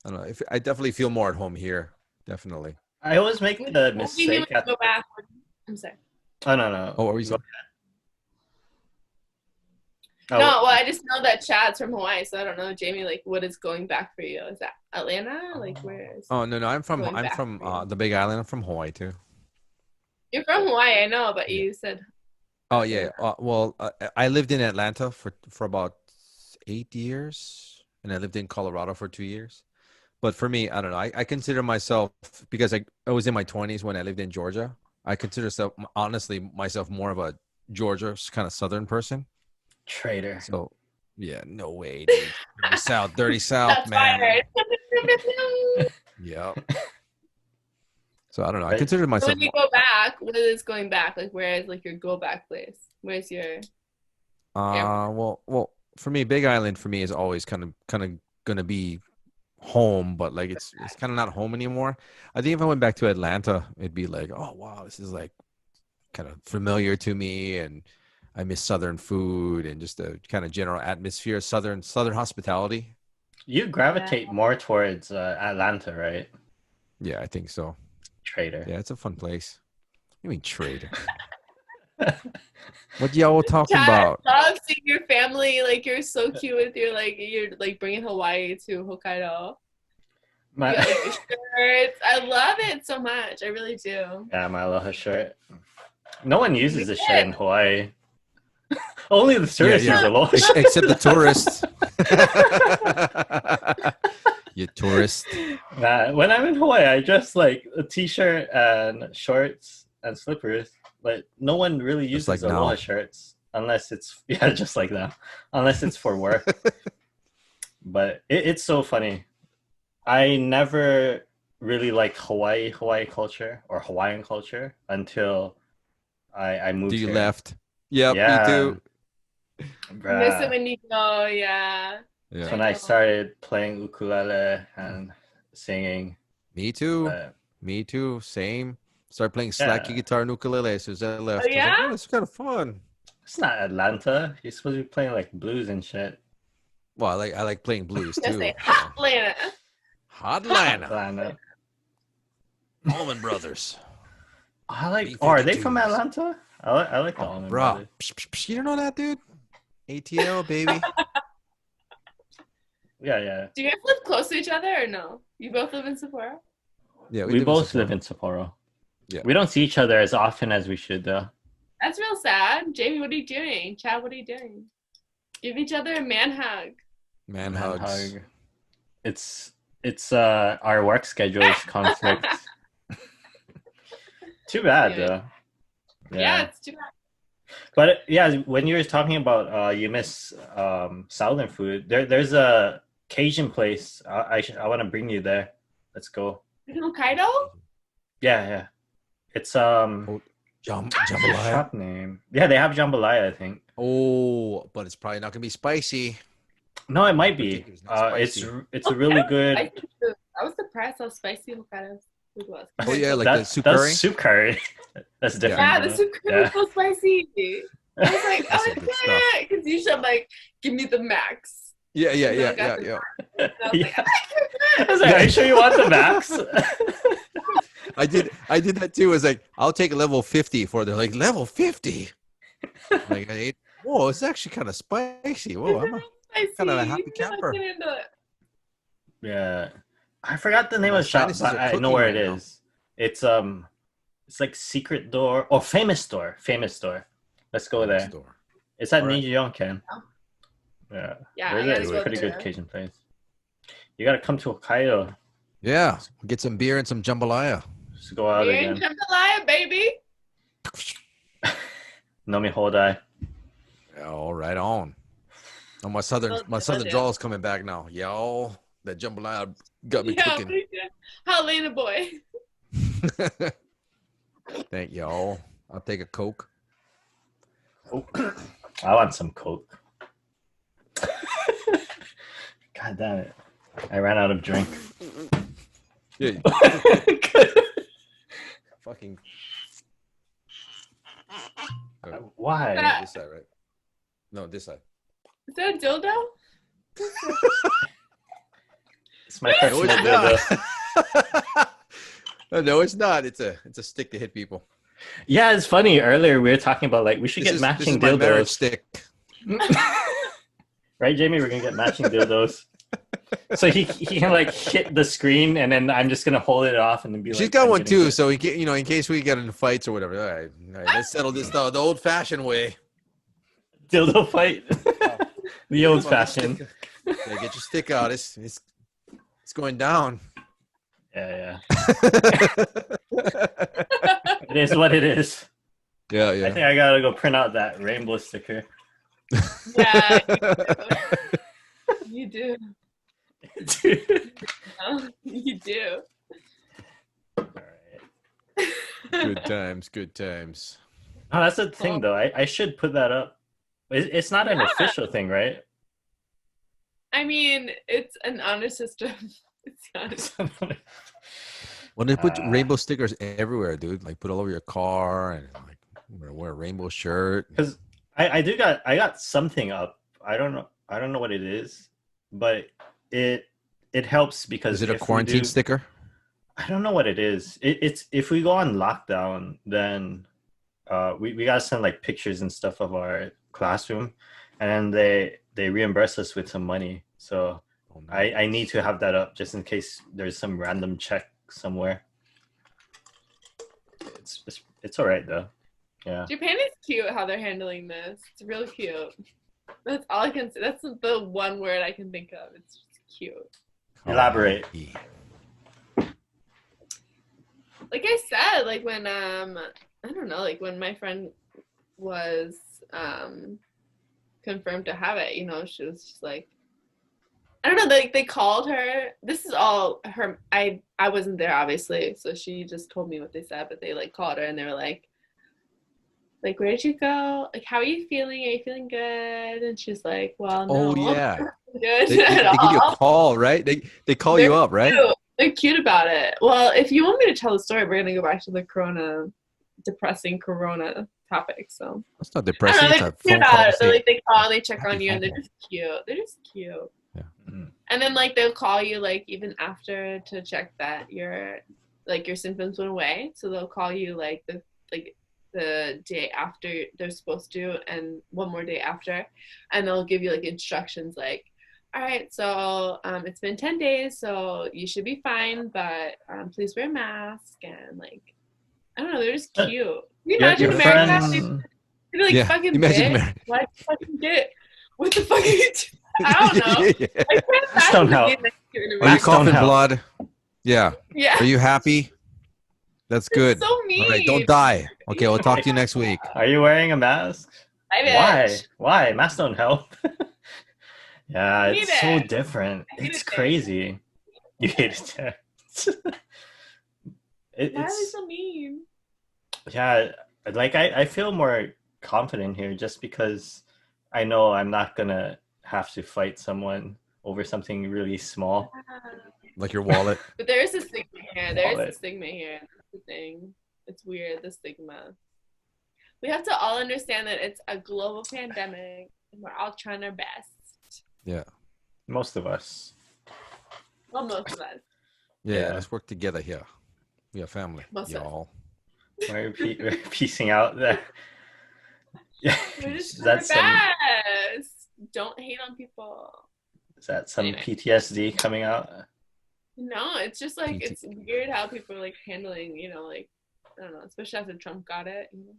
I don't know. I definitely feel more at home here. Definitely. I always make the mistake. Go back. I'm sorry. Oh no. Oh, what were you saying? No, well, I just know that Chad's from Hawaii, so I don't know, Jamie. Like, what is going back for you? Is that Atlanta? Like, where is? Oh no, I'm from the Big Island. I'm from Hawaii too. You're from Hawaii, I know, but you said. Oh yeah. I lived in Atlanta for about 8 years, and I lived in Colorado for 2 years. But for me, I don't know. I consider myself, because I was in my 20s when I lived in Georgia. I consider myself more of a Georgia kind of Southern person. Traitor. So, Yeah, no way, dude. Dirty South, That's man. fire. Yeah. So I don't know. I Right. consider So myself. when you go back, what is going back? Like, where is like your go back place? Where's your? Well, for me, Big Island for me is always kind of gonna be home, but like it's kind of not home anymore. I think if I went back to Atlanta, it'd be like, oh wow, this is like kind of familiar to me, and I miss Southern food and just the kind of general atmosphere, Southern hospitality. You gravitate more towards Atlanta, right? Yeah, I think so. Trader. Yeah, it's a fun place. You mean trader? What y'all talking about? I love seeing your family. Like, you're so cute with your you're like bringing Hawaii to Hokkaido. My, You got, like, your shirts. I love it so much. I really do. yeah, my aloha shirt. No one uses this shit in Hawaii. Only the tourists use aloha shirt. Except the tourists. You tourist. When I'm in Hawaii, I dress like a t-shirt and shorts and slippers. Like no one really uses like aloha now. shirts unless it's just like that. Unless it's for work. But it's so funny. I never really liked Hawaii culture or Hawaiian culture until I moved You here. left. Yep, Yeah. me too. Miss it when you go. Yeah. Yeah. When I started playing ukulele and singing. Me too. Me too. Same. Started playing slacky guitar and ukulele as soon as I left. Oh, yeah? I was like, oh, it's kind of fun. It's not Atlanta. You're supposed to be playing like blues and shit. Well, I like playing blues Just too. say Hotlanta. Hotlanta. Atlanta. Allman Brothers. I like. B-52s. Oh, are they from Atlanta? I like the Allman Bro, Brothers. you don't know that, dude? ATL, baby. Yeah. Do you guys live close to each other or no? You both live in Sapporo? Yeah, We both live in Sapporo. Yeah. We don't see each other as often as we should, though. That's real sad. Jamie, what are you doing? Chad, what are you doing? Give each other a man hug. Man hugs. Hug. It's our work schedules conflict. Too bad, though. Yeah, it's too bad. But yeah, when you were talking about you miss Southern food, there's a Cajun place. I want to bring you there. Let's go. In Hokkaido? Yeah. It's Jambalaya. shop name. Yeah, they have jambalaya, I think. Oh, but it's probably not gonna be spicy. No, it might be. It's not spicy. It's a really good. I was surprised how spicy Hokkaido food was. Oh yeah, like the soup that's curry. soup curry. That's different. Yeah, though. the soup curry was so spicy. I was like, That's oh, some good stuff. because usually I'm like, give me the max. Yeah. And I was like, I was like, are you sure you want the max? I did that too. It's like, I'll take a level 50 for the like level 50. Like I ate. Whoa, it's actually kind of spicy. Whoa, I'm kind of a happy camper. Yeah, I forgot the name My of the shop, sinuses but are I cooking know where right it now. is. It's like Secret Door or Famous Store. Let's go there. Store. It's at All right. Nijionken. Yeah, There's I gotta a go pretty there. good Cajun place. You gotta come to Hokkaido. Yeah, get some beer and some jambalaya. Just go out You're in again. jambalaya, baby. Nomi Hodai. Oh, right on. Oh, my southern drawl is coming back now. Yo, that jambalaya got me cooking. Hotlanta boy. Thank y'all. I'll take a Coke. Oh, I want some Coke. God damn it. I ran out of drink. Yeah. Fucking. Why? This side, right? No, this side. Is that a dildo? It's my No, personal it's dildo. not. No, it's not. It's a stick to hit people. Yeah, it's funny. Earlier we were talking about like we should get matching this is my marriage dildos. stick. Right, Jamie? We're gonna get matching dildos. So he can like hit the screen, and then I'm just gonna hold it off and then be like. She's got I'm one getting too, it. so in case we get in fights or whatever. All right, let's settle this the old-fashioned way. Dildo fight. The old fashioned. Yeah, get your stick out. It's going down. Yeah. It is what it is. Yeah. I think I gotta go print out that rainbow sticker. Yeah, you do. No, you do. All right. Good times, good times. Oh, that's the thing, though. I should put that up. It's not an Yeah. official thing, right? I mean, it's an honor system. It's not. Well, they put rainbow stickers everywhere, dude. Like put all over your car and like wear a rainbow shirt. Because I got something up. I don't know what it is, but it helps because Is it a quarantine sticker? I don't know what it is. It's if we go on lockdown, then we gotta send like pictures and stuff of our classroom, and then they reimburse us with some money. So I need to have that up just in case there's some random check somewhere. It's all right though. Yeah. Japan is cute how they're handling this. It's real cute. That's all I can say. That's the one word I can think of. It's just cute. Elaborate. Like I said, like when I don't know, like when my friend was confirmed to have it, you know, she was just like, I don't know, they called her. This is all her. I wasn't there obviously, so she just told me what they said. But they like called her and they were like, where did you go? Like, how are you feeling? Are you feeling good? And she's like, well, no. Oh yeah. Good They give you a call, right? They call you up, right? Cute. They're cute about it. Well, if you want me to tell the story, we're gonna go back to the depressing corona topic. So that's not depressing. They're cute about it. Like they call and they check on you, and they're just cute. They're just cute. Yeah. Mm-hmm. And then like they'll call you like even after to check that your symptoms went away. So they'll call you like the day after they're supposed to, and one more day after, and they'll give you like instructions like, all right, so it's been 10 days, so you should be fine, but please wear a mask. And like, I don't know, they're just cute. Can you imagine America? You're like, fucking bitch. Why did you fucking get? What the fuck are you doing? I don't know. Yeah. I can't Masks don't help. Are you coughing blood? Yeah. Yeah. Are you happy? That's good. So mean. All right, don't die. Okay, we'll talk to you next week. Are you wearing a mask? Why? Masks don't help. Yeah, it's so different. It's crazy. You hate it. Why are they so mean? Yeah, like I feel more confident here just because I know I'm not gonna have to fight someone over something really small. Like your wallet. But there is a stigma here. That's the thing. It's weird, the stigma. We have to all understand that it's a global pandemic and we're all trying our best. Yeah. Most of us. Well, most of us. Yeah, let's work together here. We are family, y'all. We're piecing out there. Yeah. We're just trying our best. Don't hate on people. Is that some PTSD coming out? No, it's just like it's weird how people are like handling, you know, like I don't know, especially after Trump got it. You know?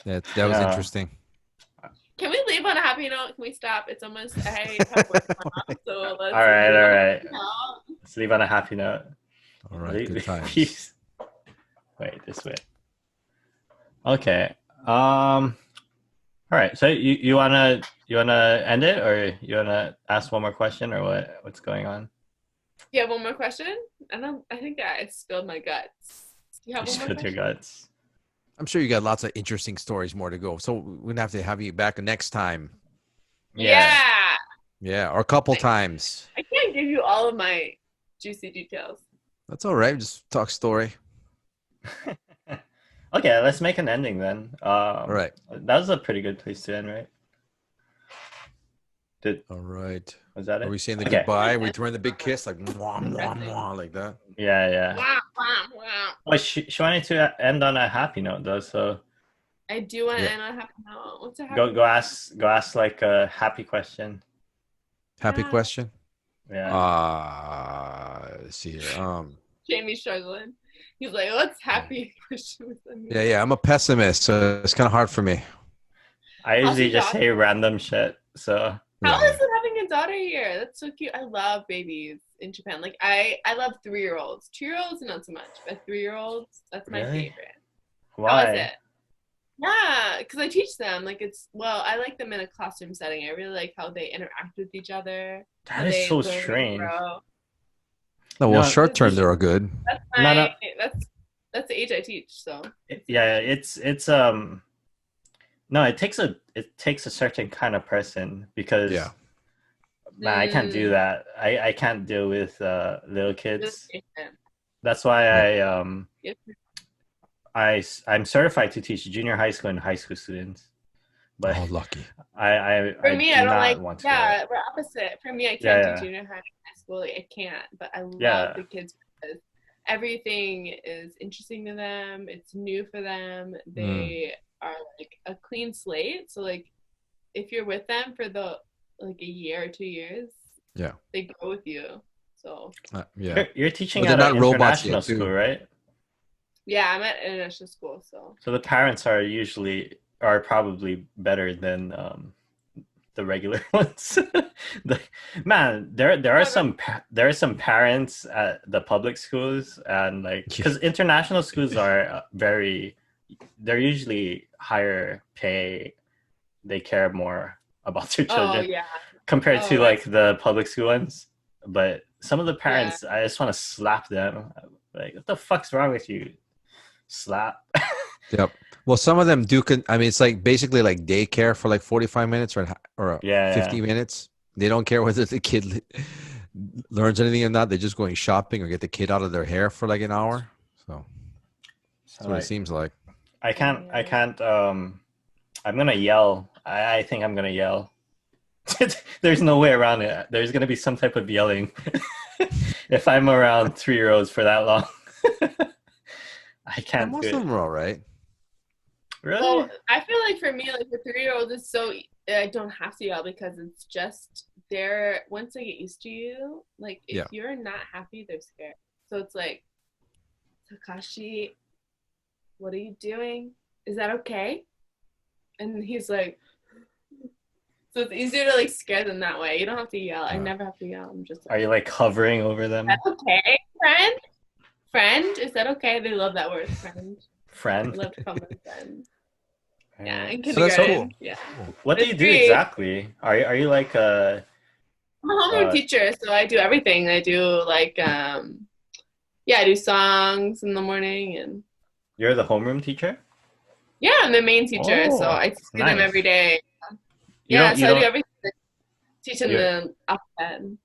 Yeah. That was interesting. Can we leave on a happy note? Can we stop? It's almost I have work tomorrow, so let's all right. Let's leave on a happy note. All right, good times. Peace. Wait, this way. Okay. All right. So you wanna end it, or you wanna ask one more question, or what's going on? You have one more question? I think I spilled my guts. Do you have one more question? Your guts. I'm sure you got lots of interesting stories more to go. So we're gonna have to have you back next time. Yeah. Yeah, or a couple times. I can't give you all of my juicy details. That's all right. Just talk story. Okay, let's make an ending then. All right. That was a pretty good place to end, right? All right. Was that it? Are we saying the goodbye? Are we throwing the big kiss like mwah, mwah, mwah, like that? Yeah. Well, she wanted to end on a happy note though, so I do want to end on a happy note. What's a happy note? Go ask like a happy question. Happy question? Yeah. Let's see here. Jamie's struggling. He's like, what's happy question? Yeah. I'm a pessimist, so it's kind of hard for me. I usually just say random shit. So how is it having a daughter here? That's so cute. I love babies in Japan. Like I love 3-year-olds. 2-year-olds, not so much, but 3-year-olds, that's my favorite. Why? How is it? Yeah, because I teach them like I like them in a classroom setting. I really like how they interact with each other, how That is they so learn and strange. grow. No, well, No, short term they're all good. That's no, my no. that's the age I teach. So that's the Yeah, age. it's no, it takes a certain kind of person Yeah. because man, I can't do Mm, that. I can't deal with little really kids. patient. That's why Yeah. Yes. I'm certified to teach junior high school and high school students, but Oh, lucky. For I me, I do don't not like. want to do that. Yeah, we're opposite. For me, I Yeah, can't do yeah, junior high, high school. Like, I can't. But I love yeah. the kids because everything is interesting to them. It's new for them. Mm. They are like a clean slate. So like, if you're with them for the like a year or 2 years, Yeah. they grow with you. So Yeah. You're teaching Well, they're at an not robots international yet, school, too. right? yeah, I'm at international school. So So the parents are probably better than the regular ones. the, man, there are some parents at the public schools and like Yeah. because international schools are they're usually higher pay. They care more about their oh children yeah, compared oh to it's like the public school ones. But some of the yeah. parents, I just want to slap them. Like, what the fuck's wrong with you? Slap. Yep. Well, some of them do. I mean, it's like basically like daycare for like 45 minutes or Yeah, 50 yeah. minets. They don't care whether the kid learns anything or not. They're just going shopping or get the kid out of their hair for like an hour. So So that's what it like, seems like. I Yeah. can't. I'm gonna yell. I think I'm gonna yell. There's no way around it. There's gonna be some type of yelling if I'm around 3-year-olds for that long. I And can't do most of it. them are all right. Really? Well, I feel like for me, like the 3-year-old is so I don't have to yell because it's just they're once they get used to you, like if Yeah. you're not happy, they're scared. So it's like, Takashi, what are you doing? Is that okay? And he's like, so it's easier to like scare them that way. You don't have to yell. I never have to yell. I'm just Are like, you like hovering over is that them, okay, friend? Friend, is that okay? They love that word, friend. They friend? love to call them friend. Yeah, Right. in So that's cool. kindergarten. Yeah. Cool. What do But you do three, exactly? Are you like I'm a homeroom uh teacher, so I do everything. I do like yeah, I do songs in the morning and you're the homeroom teacher? yeah, I'm the main teacher, so Oh, I see them nice. every day. You Yeah, don't you so I do don't everything. Teaching your the alphabet. I'm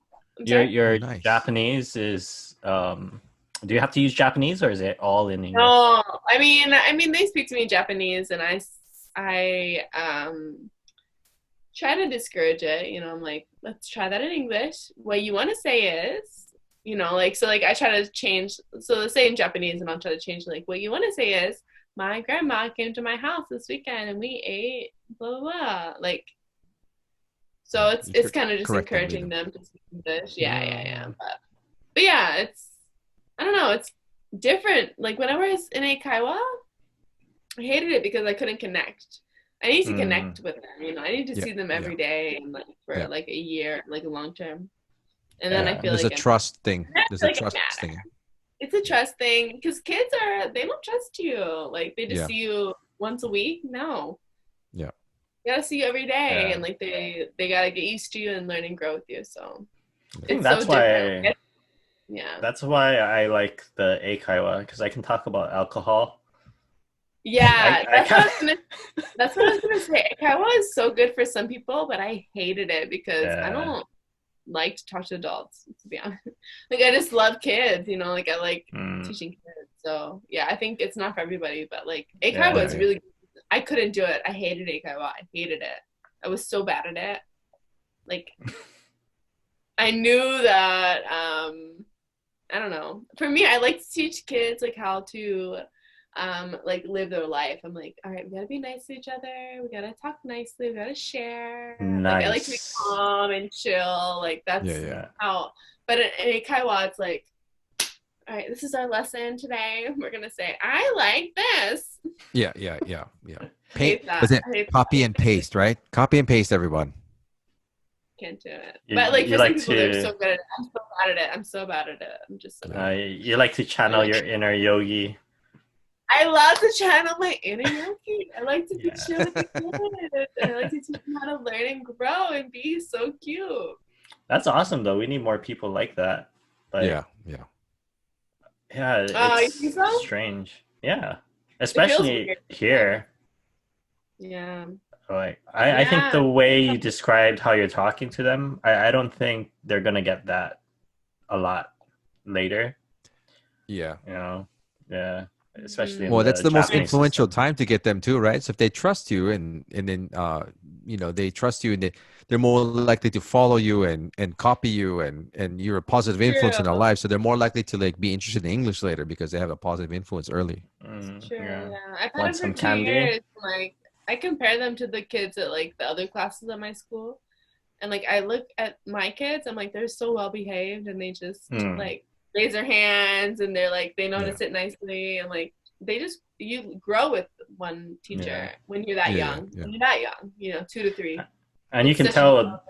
your sorry? your Nice. Japanese is do you have to use Japanese or is it all in English? No, I mean they speak to me in Japanese and I try to discourage it, I'm like, let's try that in English. What you want to say is, like so like I try to change so let's say in Japanese and I'll try to change like what you want to say is my grandma came to my house this weekend and we ate blah blah blah. Like so it's kind of just Correct them, encouraging Lena. them to speak English. Yeah. Mm, But yeah, it's I don't know, it's different. Like whenever I was in Eikaiwa, I hated it because I couldn't connect. I need to mm, connect with them. I need to Yeah. see them Yeah. every day and like for Yeah. like a year, like a long term. And then I yeah. And feel there's a like trust thing. I There's a feel like I trust matter. thing. It's a trust thing because kids they don't trust you. Like they just Yeah. see you once a week. No, Yeah. they gotta see you every day, Yeah. and like they gotta get used to you and learn and grow with you. So I think it's so different. Yeah. that's why I like the Eikaiwa because I can talk about alcohol. Yeah, I can't. that's what I was gonna say. Kaiwa is so good for some people, but I hated it because I Yeah. don't like to talk to adults, to be honest. Like I just love kids, like I like Mm, teaching kids. So yeah, I think it's not for everybody, but like Eikaiwa yeah. is really I couldn't do it. I hated Eikaiwa. I hated it. I was so bad at it. Like I knew that I don't know. For me, I like to teach kids like how to like live their life. I'm like, all right, we gotta be nice to each other. We gotta talk nicely. We gotta share. Like I like to be Nice. calm and chill. Like Yeah. that's Yeah. how. But in Kaiwa, it's like, all right, this is our lesson today. We're gonna say, I like this. Yeah. Yeah. Yeah. Yeah. I Paint. hate that. Was it I hate copy that. and paste, right? Copy and paste, everyone. Can't do it. You But like you for some like people, they're so to good at it. I'm so bad at it. I'm so bad at it. I'm just so bad. Yeah. you like to channel your inner yogi. I love to channel my inner Yoki. I like to be chill with the kids. And I like to teach them how to learn and grow and be so cute. That's awesome, though. We need more people like that. Like, yeah. Yeah, You think so? strange. Yeah, especially here. Yeah. Like, I think the way you described how you're talking to them, I don't think they're gonna get that a lot later. Yeah. You know, yeah. Especially in Well, that's the most Japanese influential system. time to get them too, right? So if they trust you and then they trust you and they're more likely to follow you and copy you and you're a positive influence in their life, so they're more likely to like be interested in English later because they have a positive influence early. True. Yeah. Yeah. I've had Want them some for 2 candy? years. Like I compare them to the kids at like the other classes at my school. And like I look at my kids, I'm like, they're so well behaved and they just like raise their hands and they're like they know how to sit nicely and like they just you grow with one teacher when you're that young. When you're that young, 2 to 3. And you can tell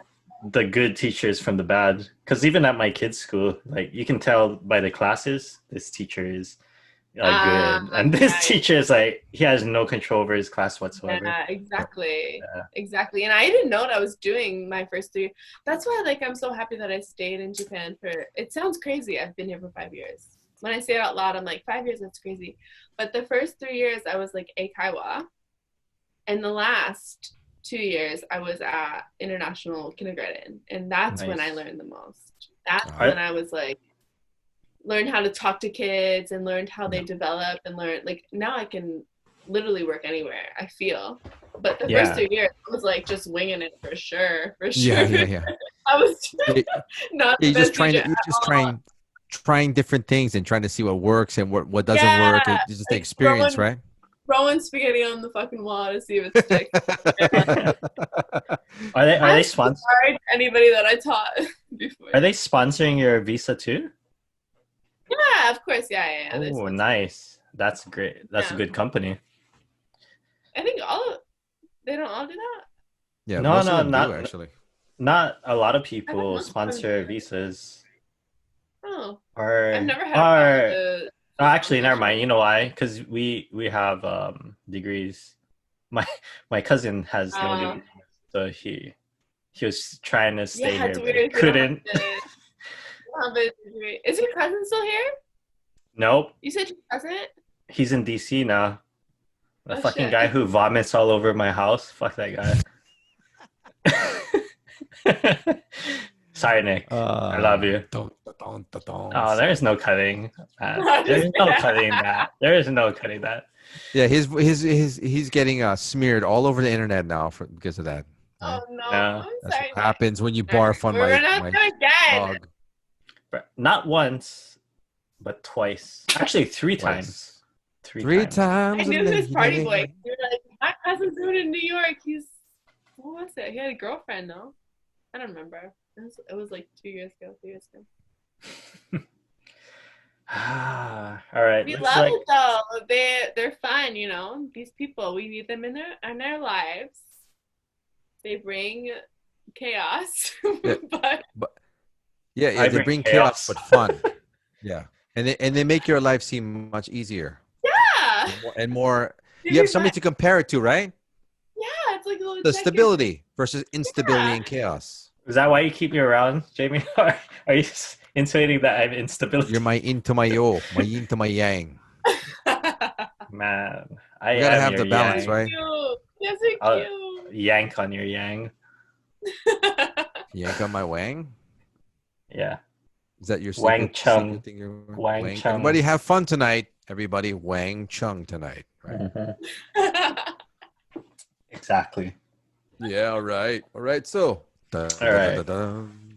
the good teachers from the bad, because even at my kids' school, like you can tell by the classes, this teacher is good, and this teacher is like he has no control over his class whatsoever. Yeah, exactly. And I didn't know what I was doing my first 3. That's why like I'm so happy that I stayed in Japan for. It sounds crazy. I've been here for 5 years. When I say it out loud, I'm like 5 years. That's crazy. But the first 3 years I was like eikaiwa, and the last 2 years I was at international kindergarten, and that's when I learned the most. That's when I was like learned how to talk to kids and learned how they develop and learn like now I can literally work anywhere, I feel. But the first 2 years I was like just winging it for sure. Yeah. I was not the best trying different things and trying to see what works and what doesn't work. It's just the experience, right? Throwing spaghetti on the fucking wall to see if it sticks. Are they sponsoring anybody that I taught before? Are they sponsoring your visa too? Yeah, of course. Yeah. Oh, nice. That's great. That's a good company. I think they don't all do that. Yeah, not actually. Not a lot of people sponsor visas. Oh. Or I've never had. Actually, never mind. You know why? Because we have degrees. My cousin has no degrees, so he was trying to stay here, but he couldn't. Is your cousin still here? Nope. You said your cousin? He's in DC now. The fucking guy who vomits all over my house. Fuck that guy. Sorry, Nick. I love you. Oh, there's no cutting that. There's no cutting that. There is no cutting that. Yeah, he's getting smeared all over the internet now because of that. Right? Oh no! That's what happens when you barf on my dog. Not once, but twice. Actually, 3 times. Three times. I knew his party boy. You were like, my cousin's doing in New York. What was it? He had a girlfriend, no? I don't remember. It was like 3 years ago. All right. We love it though. They're fun, These people, we need them in our lives. They bring chaos, they bring chaos but fun. Yeah, and they make your life seem much easier. Yeah, and more. You have somebody to compare it to, right? Yeah, it's like a little the stability versus instability and chaos. Is that why you keep me around, Jamie? Are you insinuating that I'm instability? You're my yin to my yo, my yin to my yang. Man, you gotta have the balance, yang. Right? Yes, cute. Yank on your yang. Yank on my wang. Yeah. Is that your Wang Chung? Wang Chung. Everybody have fun tonight. Everybody Wang Chung tonight. Right? Mm-hmm. Exactly. Yeah. All right. So. All right.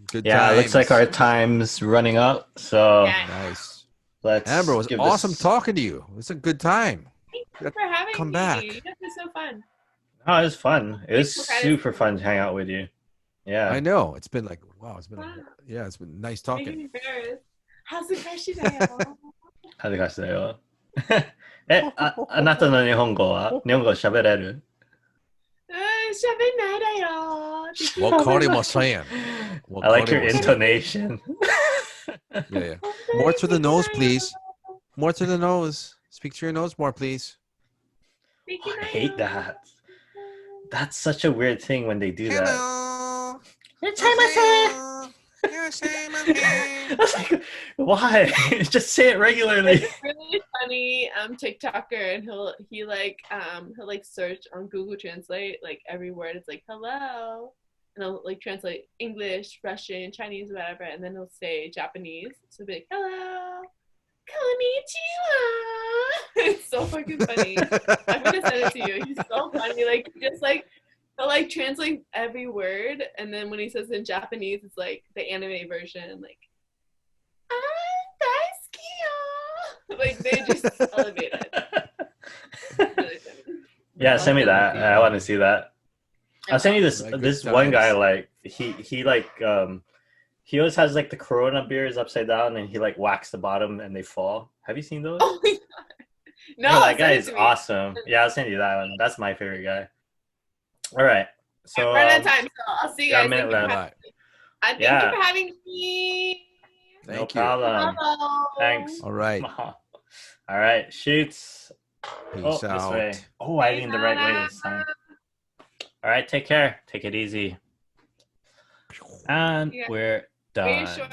Good times. Looks like our time's running up. So nice. Let's. Amber, it was awesome talking to you. It's a good time. Thanks for having me. Come back. You guys are so fun. Oh, it was fun. It was super fun to hang out with you. Yeah. I know. It's been like it's been it's been nice talking. How's the question? 恥ずかしいよ。あなたの日本語は日本語喋れる？喋んないだよ。わかりません。 I like your intonation. Yeah. More to the nose, please. More to the nose. Speak through your nose more, please. I hate that. That's such a weird thing when they do that. Hello. I was like, why? Just say it regularly. Like, really funny TikToker, and he'll search on Google Translate like every word. It's like hello, and he'll like translate English, Russian, Chinese, whatever, and then he'll say Japanese. So he'll be like hello, konnichiwa. It's so fucking funny. I'm gonna send it to you. He's so funny. Like just like he'll like translate every word, and then when he says in Japanese, it's like the anime version, like like they just elevate it. Really funny. Yeah, send me that. I want to see that. I'll send you this Like this good one guy, times. like he like he always has like the Corona beers upside down, and he like whacks the bottom and they fall. Have you seen those? Oh my god. No, Bro, that guy send it is to me. awesome. Yeah, I'll send you that one. That's my favorite guy. All right. So We're out of time, so I'll see you yeah, a guys. minute left. Thank Yeah. you for having me. Thank No you. problem. Hello. Thanks. All right. All right, shoots. Peace This out. way. Oh, I leaned the right way this time. All right, take care. Take it easy. And Yeah. we're Very done. short.